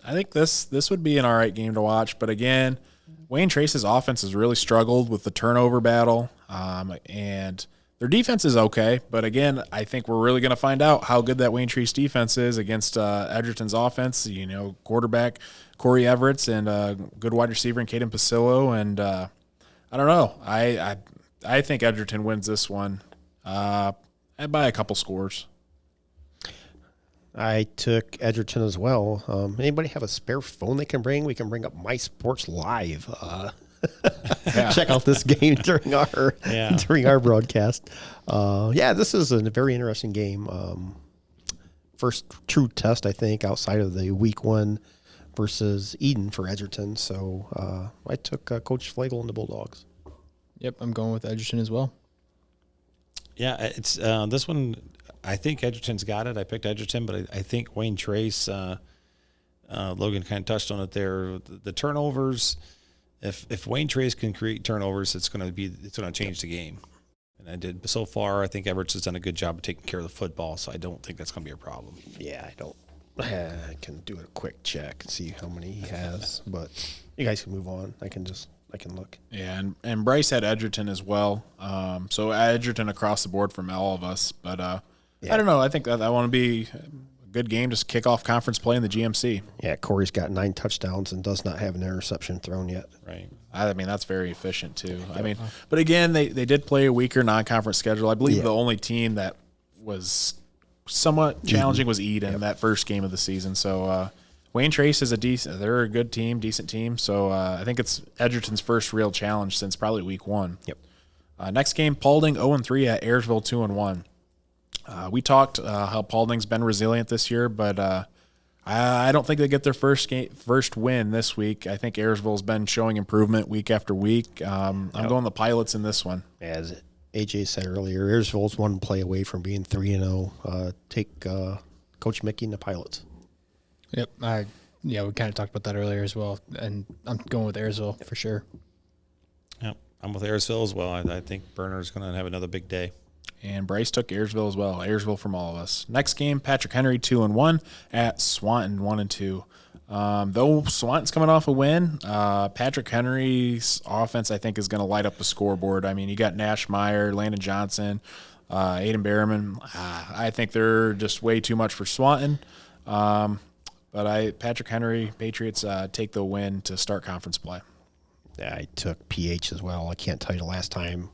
I think this would be an all right game to watch. But again, Wayne Trace's offense has really struggled with the turnover battle, and their defense is okay, but again, I think we're really going to find out how good that Wayne Trace defense is against Edgerton's offense. Quarterback Corey Everetts and good wide receiver in Caden Pasillo, and I don't know. I think Edgerton wins this one by a couple scores. I took Edgerton as well. Anybody have a spare phone they can bring? We can bring up My Sports Live. Check out this game during our broadcast. This is a very interesting game. First true test, I think, outside of the week 1 versus Eden for Edgerton. So I took Coach Flagel and the Bulldogs. Yep, I'm going with Edgerton as well. Yeah, it's this one. I think Edgerton's got it. I picked Edgerton, but I think Wayne Trace, Logan kind of touched on it there. The turnovers. If Wayne Trace can create turnovers, it's going to change the game. And I did so far. I think Everett's has done a good job of taking care of the football, so I don't think that's going to be a problem. Yeah, I can do a quick check and see how many he has, but you guys can move on. I can look. Yeah, and Bryce had Edgerton as well. So Edgerton across the board from all of us. But I don't know. I think that want to be a good game. Just kick off conference play in the GMC. Yeah, Corey's got 9 touchdowns and does not have an interception thrown yet. Right. I mean, that's very efficient too. I mean, but again, they did play a weaker non-conference schedule. I believe the only team that was somewhat challenging was Eden that first game of the season. So Wayne Trace is they're a good team, decent team. So I think it's Edgerton's first real challenge since probably week 1. Yep. Next game, Paulding 0-3 at Ayersville 2-1. We talked how Paulding's been resilient this year, but I don't think they get their first win this week. I think Ayersville's been showing improvement week after week. I'm going the Pilots in this one. As AJ said earlier, Ayersville's one play away from being 3-0. Take Coach Mickey and the Pilots. Yep. We kind of talked about that earlier as well, and I'm going with Ayersville for sure. Yep, I'm with Ayersville as well. I think Berner's going to have another big day. And Bryce took Ayersville as well. Ayersville from all of us. Next game, Patrick Henry 2-1 at Swanton 1-2. Though Swanton's coming off a win, Patrick Henry's offense, I think, is going to light up the scoreboard. I mean, you got Nash Meyer, Landon Johnson, Aiden Behrman. I think they're just way too much for Swanton. But Patrick Henry, Patriots take the win to start conference play. Yeah, I took PH as well. I can't tell you the last time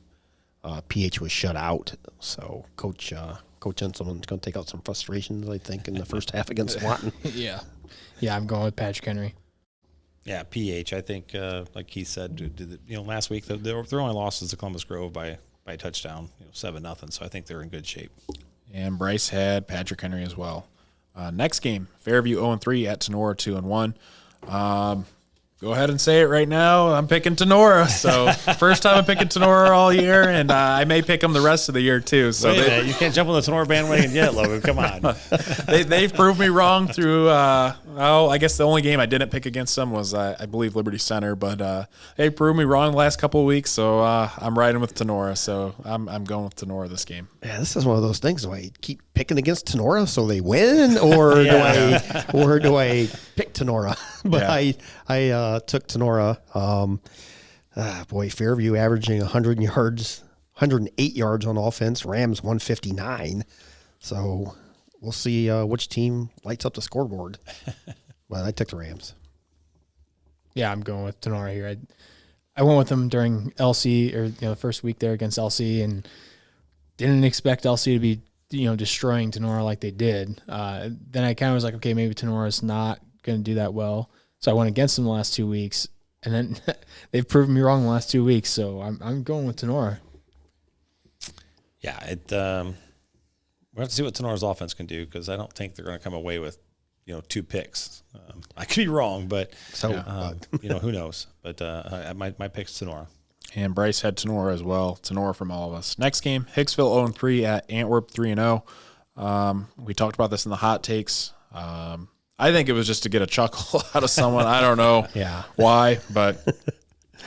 PH was shut out. So Coach Enselman's going to take out some frustrations, I think, in the first half against Swanton. Yeah, I'm going with Patrick Henry. Yeah, PH. I think, like Keith said, last week their only loss was to Columbus Grove by a touchdown, 7-0. So I think they're in good shape. And Bryce had Patrick Henry as well. Next game, Fairview 0-3 at Tenora 2-1. Go ahead and say it right now. I'm picking Tenora. So first time I'm picking Tenora all year, and I may pick them the rest of the year too. So you can't jump on the Tenora bandwagon yet, Logan. Come on. They've proved me wrong through. I guess the only game I didn't pick against them was I believe Liberty Center, but they proved me wrong the last couple of weeks. So I'm riding with Tenora. So I'm going with Tenora this game. Yeah, this is one of those things. Do I keep picking against Tenora so they win, or do I pick Tenora? But I took Tenora. Fairview averaging 100 yards, 108 yards on offense. Rams 159. So we'll see which team lights up the scoreboard. Well, I took the Rams. Yeah, I'm going with Tenora here. I went with them during LC or the first week there against LC, and didn't expect LC to be destroying Tenora like they did. Then I kind of was like, okay, maybe Tenora's not going to do that well. So I went against them the last 2 weeks, and then they've proven me wrong the last 2 weeks. So I'm going with Tenora. Yeah, we'll have to see what Tenora's offense can do, because I don't think they're going to come away with 2 picks. I could be wrong, but who knows? But my pick's Tenora. And Bryce had Tenora as well. Tenora from all of us. Next game, Hicksville 0-3 at Antwerp 3-0. We talked about this in the hot takes. I think it was just to get a chuckle out of someone. I don't know why, but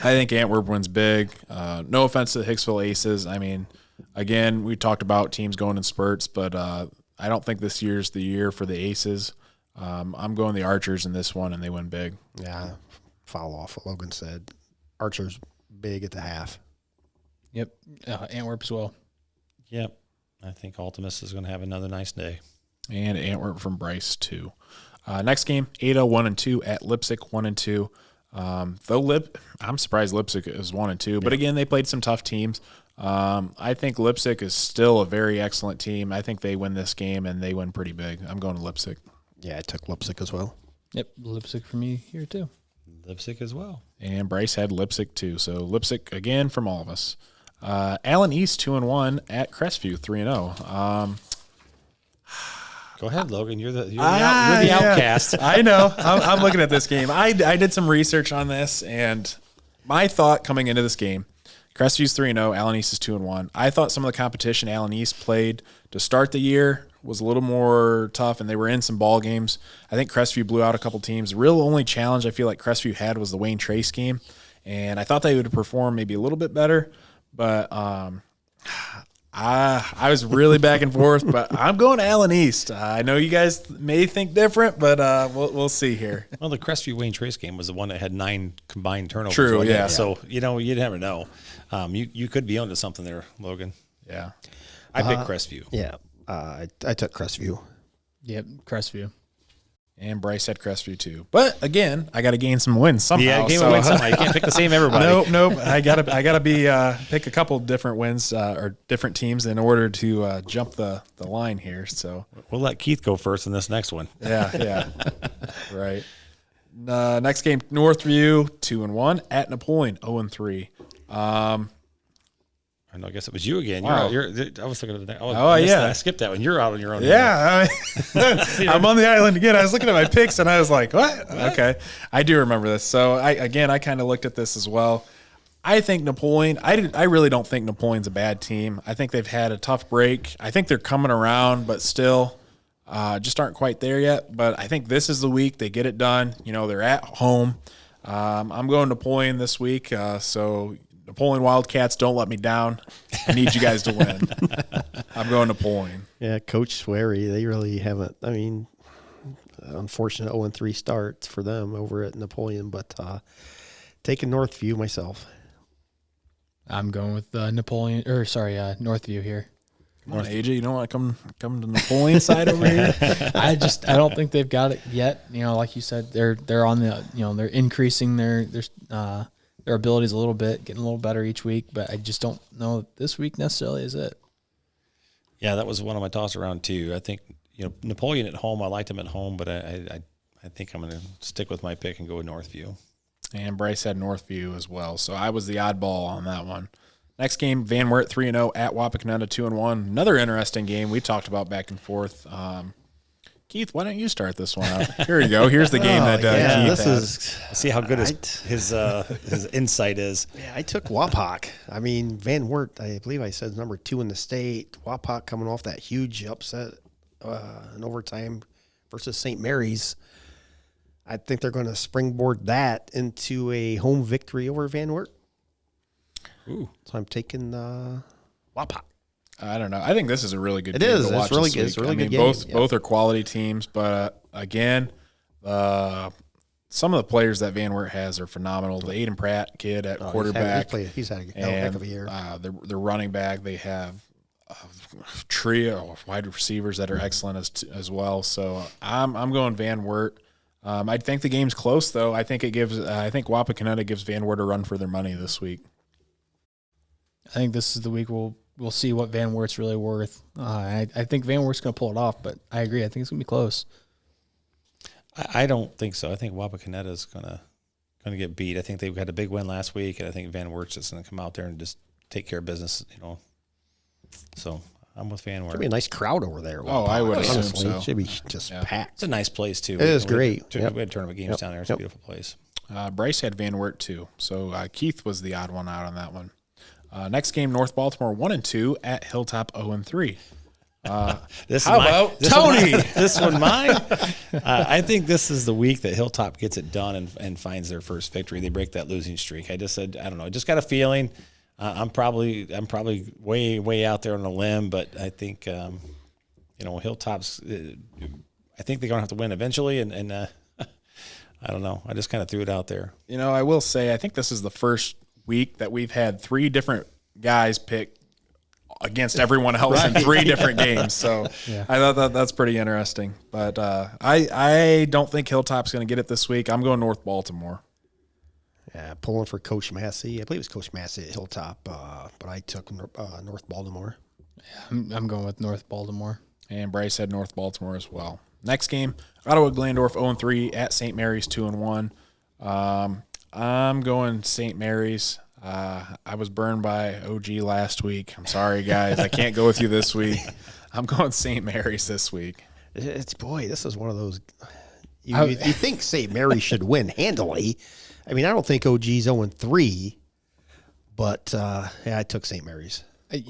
I think Antwerp wins big. No offense to the Hicksville Aces. I mean, again, we talked about teams going in spurts, but I don't think this year's the year for the Aces. I'm going the Archers in this one, and they win big. Yeah, follow off what Logan said. Archers big at the half. Yep, Antwerp as well. Yep, I think Ultimus is going to have another nice day. And Antwerp from Bryce too. Next game, Ada 1-2 at Lipsick 1-2. I'm surprised Lipsick is 1-2, but again, they played some tough teams. I think Leipzig is still a very excellent team. I think they win this game, and they win pretty big. I'm going to Leipzig. Yeah, I took Leipzig as well. Yep, Leipzig for me here too. Leipzig as well. And Bryce had Leipzig too. So Leipzig again from all of us. Allen East 2-1 at Crestview 3-0. Go ahead, Logan. You're the outcast. I know. I'm looking at this game. I did some research on this, and my thought coming into this game, Crestview's 3-0, Allen East is 2-1. I thought some of the competition Allen East played to start the year was a little more tough, and they were in some ball games. I think Crestview blew out a couple teams. The real only challenge I feel like Crestview had was the Wayne Trace game, and I thought they would have performed maybe a little bit better, but I was really back and forth, but I'm going to Allen East. I know you guys may think different, but we'll see here. Well, the Crestview Wayne Trace game was the one that had 9 combined turnovers. True, yeah. It? So, you never know. You could be onto something there, Logan. Yeah. I picked Crestview. Yeah, I took Crestview. Yep, Crestview. And Bryce had Crestview too. But again, I got to gain some wins somehow. Yeah, game win somehow. You can't pick the same everybody. Nope. I gotta be pick a couple different wins or different teams in order to jump the line here. So we'll let Keith go first in this next one. Yeah. Right. Next game, Northview 2-1 at Napoleon 0-3. I guess it was you again. Wow. I was thinking of the. Yeah. I skipped that one. You're out on your own. Yeah, I'm on the island again. I was looking at my picks and I was like, "What?" Okay, I do remember this. So I kind of looked at this as well. I think Napoleon. I really don't think Napoleon's a bad team. I think they've had a tough break. I think they're coming around, but still, just aren't quite there yet. But I think this is the week they get it done. They're at home. I'm going Napoleon this week. So. Napoleon Wildcats, don't let me down. I need you guys to win. I'm going Napoleon. Yeah, Coach Swery, they really haven't. I mean, unfortunate 0-3 start for them over at Napoleon, but taking Northview myself. I'm going with Northview here. Come on, AJ, you don't want to come to Napoleon side over here? I don't think they've got it yet. Like you said, they're on the they're increasing their abilities a little bit, getting a little better each week, but I just don't know that this week necessarily is it. Yeah, that was one of my toss around too. I think Napoleon at home. I liked him at home, but I think I'm going to stick with my pick and go with Northview. And Bryce had Northview as well, so I was the oddball on that one. Next game, Van Wert 3-0 at Wapakoneta 2-1. Another interesting game we talked about back and forth. Keith, why don't you start this one out? Here you go. Here's the game that Keith had. Let's see how good his insight is. Yeah, I took Wapak. I mean, Van Wert, I believe I said number 2 in the state. Wapak coming off that huge upset in overtime versus St. Mary's. I think they're going to springboard that into a home victory over Van Wert. Ooh. So I'm taking Wapak. I don't know. I think this is a really good game is. to watch. It's really this good. week. It's a really good game. Both are quality teams, but again, some of the players that Van Wert has are phenomenal. The Aiden Pratt kid at quarterback. He's had a heck of a year. Their running back, they have a trio of wide receivers that are excellent as well. So I'm going Van Wert. I think the game's close though. I think Wapakoneta gives Van Wert a run for their money this week. I think this is the week we'll see what Van Wert's really worth. I think Van Wert's going to pull it off, but I agree. I think it's going to be close. I don't think so. I think Wapakoneta is going to get beat. I think they had a big win last week, and I think Van Wert's just going to come out there and just take care of business. So I'm with Van Wert. Should be a nice crowd over there. I would assume so. It should be just packed. It's a nice place too. It is great. We had tournament games down there. It's a beautiful place. Bryce had Van Wert too, so Keith was the odd one out on that one. Next game, North Baltimore 1-2 at Hilltop 0-3. How about Tony? This one mine. I think this is the week that Hilltop gets it done and finds their first victory. They break that losing streak. I just said, I don't know. I just got a feeling. I'm probably way out there on a limb, but I think Hilltop's. I think they're gonna have to win eventually, and I don't know. I just kind of threw it out there. I will say I think this is the first week that we've had 3 different guys pick against everyone else in 3 different games. So I thought that's pretty interesting. But I don't think Hilltop's going to get it this week. I'm going North Baltimore. Yeah, pulling for Coach Massey. I believe it was Coach Massey at Hilltop, but I took North Baltimore. Yeah, I'm going with North Baltimore. And Bryce had North Baltimore as well. Next game, Ottawa Glandorf 0-3 at St. Mary's 2-1. I'm going St. Mary's. I was burned by OG last week. I'm sorry, guys. I can't go with you this week. I'm going St. Mary's this week. This is one of those. You think St. Mary's should win handily. I mean, I don't think OG's 0-3, but I took St. Mary's.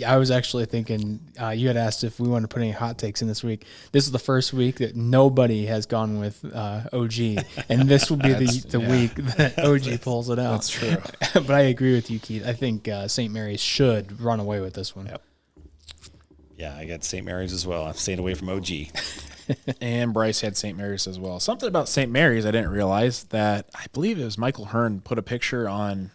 I was actually thinking, you had asked if we wanted to put any hot takes in this week. This is the first week that nobody has gone with OG, and this will be the week that OG pulls it out. That's true. But I agree with you, Keith. I think St. Mary's should run away with this one. Yep. Yeah, I got St. Mary's as well. I'm staying away from OG. And Bryce had St. Mary's as well. Something about St. Mary's I didn't realize that I believe it was Michael Hearn put a picture on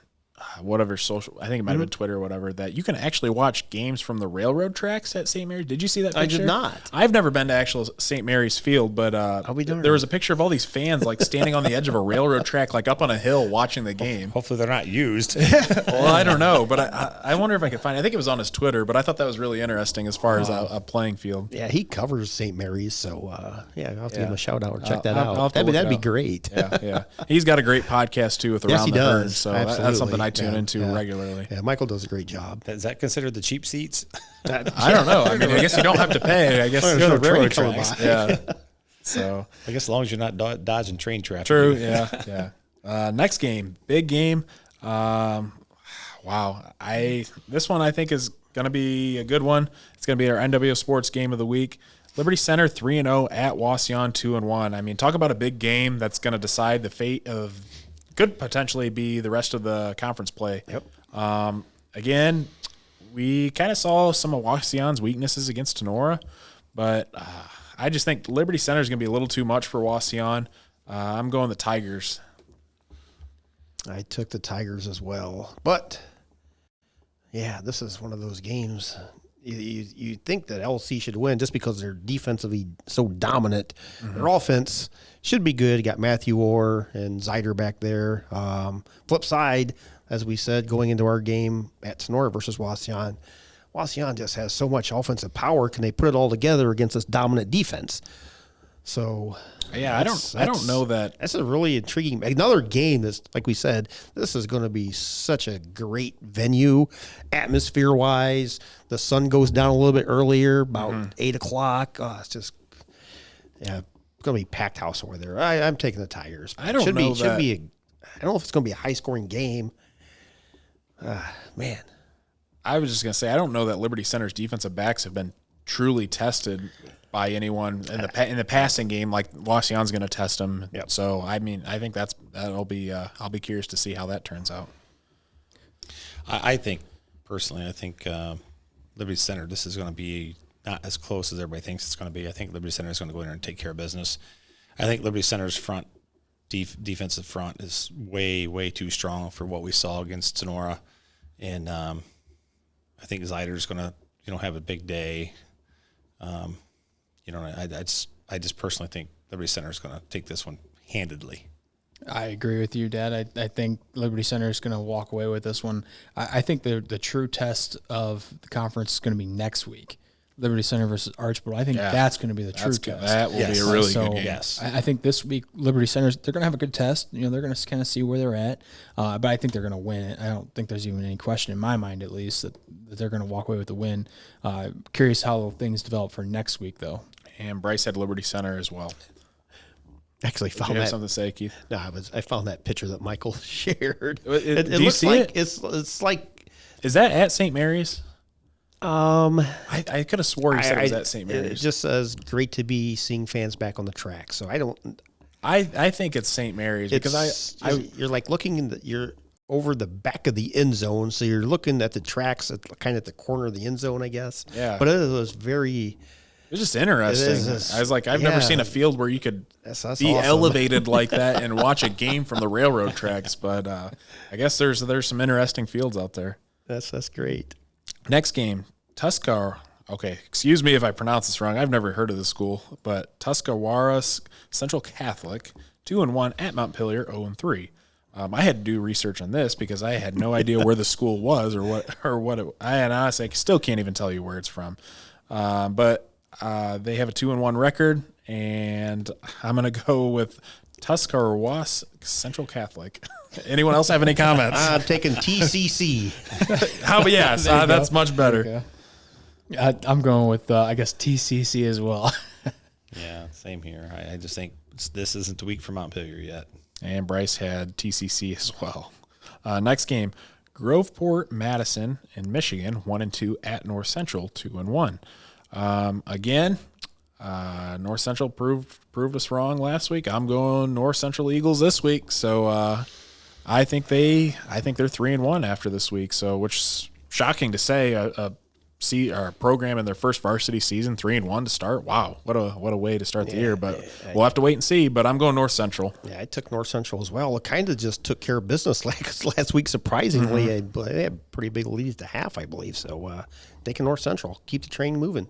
whatever social, I think it might have been Twitter or whatever, that you can actually watch games from the railroad tracks at St. Mary's. Did you see that picture? I did not. I've never been to actual St. Mary's field, but there was a picture of all these fans like standing on the edge of a railroad track, like up on a hill watching the game. Hopefully they're not used. Well, I don't know, but I wonder if I could find it. I think it was on his Twitter, but I thought that was really interesting as far as a playing field. Yeah, he covers St. Mary's, so I'll have to give him a shout out and check that I'll out. That'd be great. Yeah. He's got a great podcast too with Around he the Herd, does. so Absolutely. that's something I tune into Yeah. regularly. Yeah, Michael does a great job. Is that considered the cheap seats? I don't know. I mean, I guess you don't have to pay. I guess There's go no to railroad train coming tracks. by. Yeah. So I guess as long as you're not dodging train traffic. true. Yeah. Next game, big game. Wow. This one I think is going to be a good one. It's going to be our NWO Sports Game of the Week. Liberty Center 3-0 at Wauseon 2-1. I mean, talk about a big game that's going to decide the fate of, could potentially be the rest of the conference play. Yep. Again, we kind of saw some of Wauseon's weaknesses against Tenora, but I just think Liberty Center is going to be a little too much for Wauseon. I'm going the Tigers. I took the Tigers as well. But, yeah, this is one of those games. You think that LC should win just because they're defensively so dominant. Mm-hmm. Their offense should be good. You got Matthew Orr and Zider back there. Flip side, as we said, going into our game at Sonora versus Wauseon, Wauseon just has so much offensive power. Can they put it all together against this dominant defense? So, yeah, I don't know that. That's a really intriguing. Another game that's, like we said, this is going to be such a great venue, atmosphere-wise. The sun goes down a little bit earlier, about 8 o'clock. Oh, it's just, it's going to be packed house over there. I'm taking the Tigers. I don't know that. I don't know if it's going to be a high-scoring game. Man. I was just going to say, I don't know that Liberty Center's defensive backs have been truly tested by anyone in the passing game like Wauseon's going to test them. Yep. So, I mean, I think that'll be I'll be curious to see how that turns out. I think, personally, Liberty Center, this is going to be not as close as everybody thinks it's going to be. I think Liberty Center is going to go in there and take care of business. I think Liberty Center's defensive front is way, way too strong for what we saw against Sonora. And I think Zider's going to, have a big day. I just personally think Liberty Center is going to take this one handedly. I agree with you, Dad. I think Liberty Center is going to walk away with this one. I think the true test of the conference is going to be next week. Liberty Center versus Archbold. I think that's going to be the true test. That will be a really good game. Yes. I think this week Liberty Center's they're going to have a good test. They're going to kind of see where they're at. But I think they're going to win it. I don't think there's even any question in my mind, at least, that they're going to walk away with the win. Curious how things develop for next week, though. And Bryce had Liberty Center as well. Actually, Did found you have that. something to say, Keith? No, I found that picture that Michael shared. Do you looks see like it? It's like. Is that at St. Mary's? I could have swore he said it was at St. Mary's. It just says great to be seeing fans back on the track. So I don't. I think it's St. Mary's because you're like looking you're over the back of the end zone, so you're looking at the tracks kind of at the corner of the end zone, I guess. Yeah. But it was very. It was just interesting. I was like, I've never seen a field where you could That's be awesome. elevated like that and watch a game from the railroad tracks. But I guess there's some interesting fields out there. That's great. Next game, Tuscarora. Okay, excuse me if I pronounce this wrong. I've never heard of this school, but Tuscarora Central Catholic 2-1 at Montpelier 0-3. I had to do research on this because I had no idea where the school was or what I honestly still can't even tell you where it's from. But they have a 2-1 record, and I'm going to go with Tuscarawas Central Catholic. Anyone else have any comments? I'm taking TCC. How about yes? That's much better. I'm going with I guess TCC as well. Yeah, same here. I just think this isn't the week for Montpelier yet. And Bryce had TCC as well. Next game, Groveport Madison in Michigan, 1-2 at North Central, 2-1. Again, North Central proved us wrong last week. I'm going North Central Eagles this week, so I think they're 3-1 after this week. So, which is shocking to say. A program in their first varsity season, 3-1 to start. Wow, what a way to start the year. But we'll have to wait and see. But I'm going North Central. Yeah, I took North Central as well. It kind of just took care of business last week. Surprisingly, they had pretty big leads to half, I believe. So taking North Central, keep the train moving.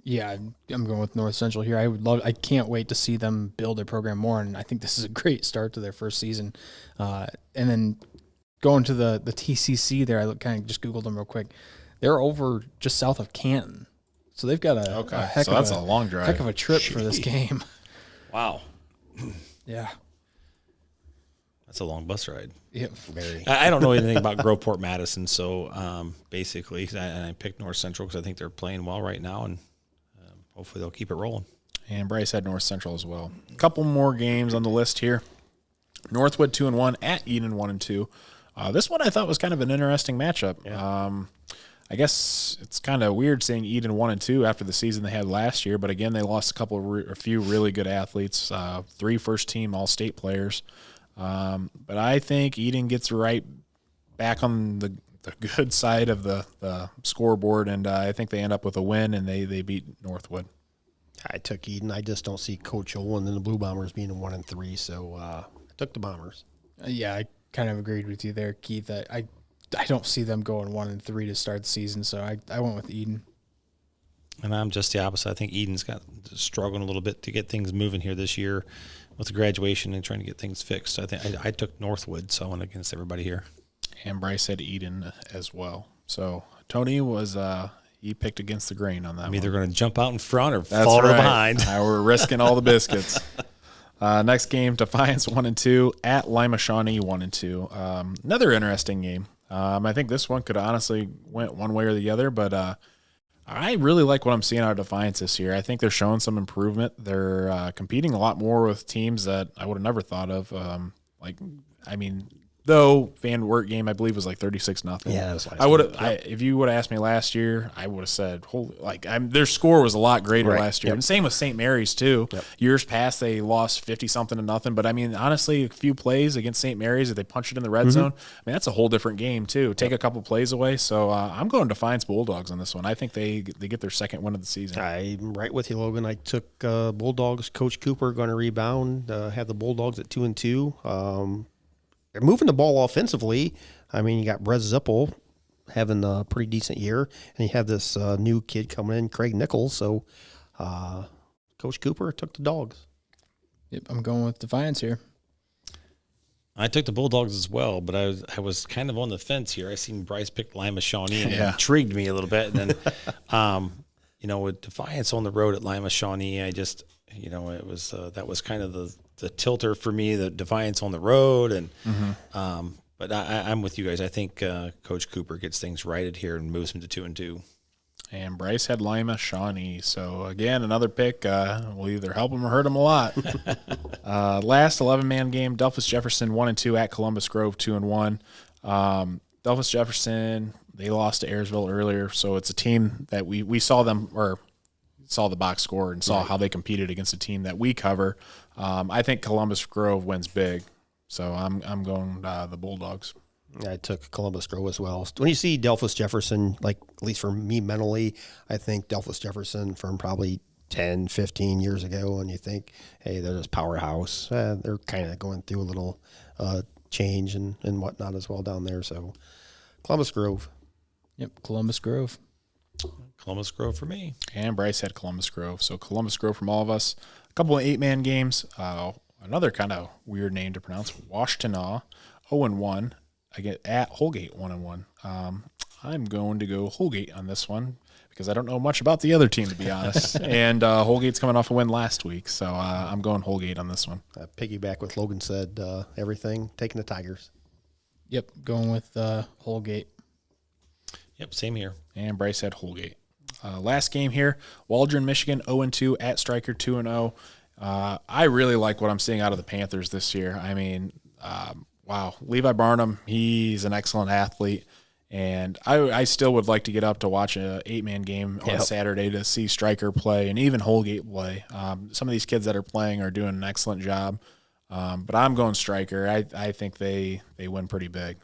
Yeah, I'm going with North Central here. I can't wait to see them build their program more, and I think this is a great start to their first season. And then going to the TCC there, I kind of just Googled them real quick. They're over just south of Canton. So they've got a heck so of that's a long drive. Heck of a trip for this game. Wow. Yeah. That's a long bus ride. Yep. Very. I don't know anything about Groveport Madison, so basically, I picked North Central because I think they're playing well right now, and hopefully they'll keep it rolling. And Bryce had North Central as well. A couple more games on the list here. Northwood 2-1 at Eden 1-2. This one I thought was kind of an interesting matchup. Yeah. I guess it's kind of weird seeing Eden 1-2 after the season they had last year, but again, they lost a few really good athletes, 3 first-team All-State players. But I think Eden gets right back on the good side of the scoreboard, and I think they end up with a win, and they beat Northwood. I took Eden. I just don't see Coach Olin and the Blue Bombers being a 1-3, so I took the Bombers. Yeah, I kind of agreed with you there, Keith. I don't see them going 1-3 to start the season, so I went with Eden. And I'm just the opposite. I think Eden's struggling a little bit to get things moving here this year with the graduation and trying to get things fixed. I think I took Northwood, so I went against everybody here. And Bryce had Eden as well. So Tony was he picked against the grain on that. I'm either going to jump out in front or That's fall right. behind. We're risking all the biscuits. Next game, Defiance 1-2 at Lima Shawnee 1-2. Another interesting game. I think this one could honestly went one way or the other, but I really like what I'm seeing out of Defiance this year. I think they're showing some improvement. They're competing a lot more with teams that I would have never thought of. Though Van Wert game, I believe, was like 36-0. Yeah, that was last year. If you would have asked me last year, I would have said, their score was a lot greater last year. Yep. And same with St. Mary's, too. Yep. Years past, they lost 50-something to nothing. But, honestly, a few plays against St. Mary's, if they punch it in the red zone, that's a whole different game, too. Take a couple plays away. So, I'm going Defiance Bulldogs on this one. I think they get their second win of the season. I'm right with you, Logan. I took Bulldogs. Coach Cooper going to rebound, have the Bulldogs at 2-2. They're moving the ball offensively. You got Brez Zippel having a pretty decent year, and you have this new kid coming in, Craig Nichols. So, Coach Cooper took the Dogs. Yep, I'm going with Defiance here. I took the Bulldogs as well, but I was kind of on the fence here. I seen Bryce pick Lima Shawnee, and it intrigued me a little bit. And then, with Defiance on the road at Lima Shawnee, I just, it was that was kind of the tilter for me, the Defiance on the road. And but I'm with you guys. I think Coach Cooper gets things righted here and moves him to 2-2. And Bryce had Lima Shawnee. So, again, another pick will either help him or hurt him a lot. Last 11-man game, Delphus Jefferson 1-2 at Columbus Grove 2-1. Delphus Jefferson, they lost to Ayersville earlier, so it's a team that we saw them or saw the box score and saw how they competed against a team that we cover. I think Columbus Grove wins big, so I'm going the Bulldogs. I took Columbus Grove as well. When you see Delphus Jefferson, at least for me mentally, I think Delphus Jefferson from probably 10, 15 years ago, and you think, hey, they're this powerhouse. They're kind of going through a little change and whatnot as well down there. So Columbus Grove. Yep, Columbus Grove. Columbus Grove for me. And Bryce had Columbus Grove. So Columbus Grove from all of us. A couple of 8-man games. Another kind of weird name to pronounce, Washtenaw 0-1. I get at Holgate 1-1. I'm going to go Holgate on this one because I don't know much about the other team, to be honest. And Holgate's coming off a win last week, so I'm going Holgate on this one. Piggyback with Logan said, everything, taking the Tigers. Yep, going with Holgate. Yep, same here. And Bryce said Holgate. Last game here, Waldron, Michigan, 0-2, at Stryker, 2-0. I really like what I'm seeing out of the Panthers this year. I mean, wow, Levi Barnum, he's an excellent athlete. And I still would like to get up to watch an 8-man game on Saturday to see Stryker play and even Holgate play. Some of these kids that are playing are doing an excellent job. But I'm going Stryker. I think they win pretty big.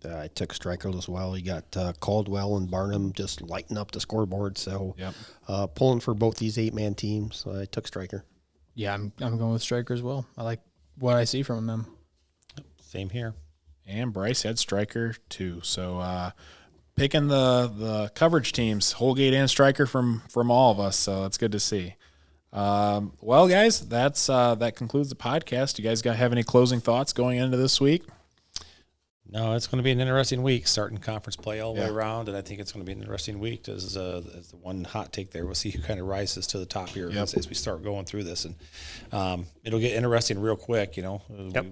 I took Stryker as well. You got Caldwell and Barnum just lighting up the scoreboard. So pulling for both these 8-man teams. I took Stryker. Yeah, I'm going with Stryker as well. I like what I see from them. Same here. And Bryce had Stryker too. So picking the coverage teams, Holgate and Stryker from all of us. So that's good to see. Well, guys, that concludes the podcast. You guys have any closing thoughts going into this week? No, it's going to be an interesting week, starting conference play all the way around, and I think it's going to be an interesting week. As the one hot take there, we'll see who kind of rises to the top here as we start going through this, and it'll get interesting real quick.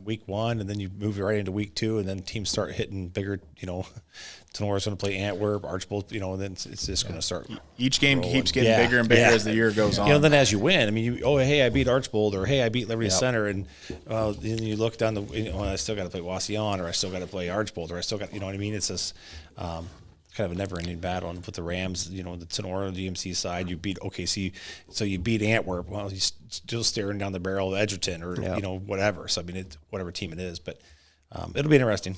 Week 1, and then you move right into week 2, and then teams start hitting bigger. Tenora's going to play Antwerp, Archbold, and then it's just going to start. Each game keeps getting bigger and bigger as the year goes on. Then as you win, I mean, hey, I beat Archbold, or hey, I beat Liberty Center, and then you look down I still got to play Wauseon, or I still got to play Archbold, or I still got, what I mean? It's this kind of a never-ending battle. And with the Rams, the Tenora, the DMC side, you beat OKC, so you beat Antwerp. Well, he's still staring down the barrel of Edgerton, or whatever. So I mean, whatever team it is, but it'll be interesting.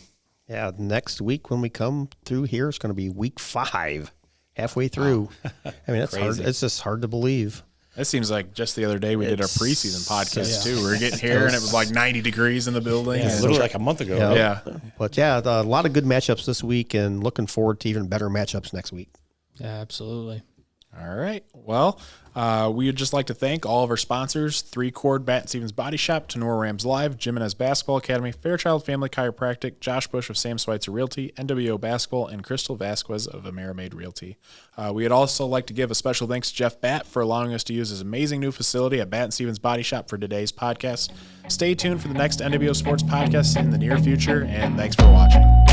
Yeah, next week when we come through here, it's going to be week 5, halfway through. Wow. I mean, that's hard. It's just hard to believe. It seems like just the other day we did our preseason podcast too. We were getting here and it was like 90 degrees in the building. Yeah, literally like a month ago. Yeah. But a lot of good matchups this week, and looking forward to even better matchups next week. Yeah, absolutely. All right. Well, we would just like to thank all of our sponsors: 3-Chord, Bat & Stevens Body Shop, Tenora Rams Live, Jimenez Basketball Academy, Fairchild Family Chiropractic, Josh Bush of Sam Schweitzer Realty, NWO Basketball, and Crystal Vasquez of Amerimaid Realty. We'd also like to give a special thanks to Jeff Batt for allowing us to use his amazing new facility at Bat & Stevens Body Shop for today's podcast. Stay tuned for the next NWO Sports Podcast in the near future, and thanks for watching.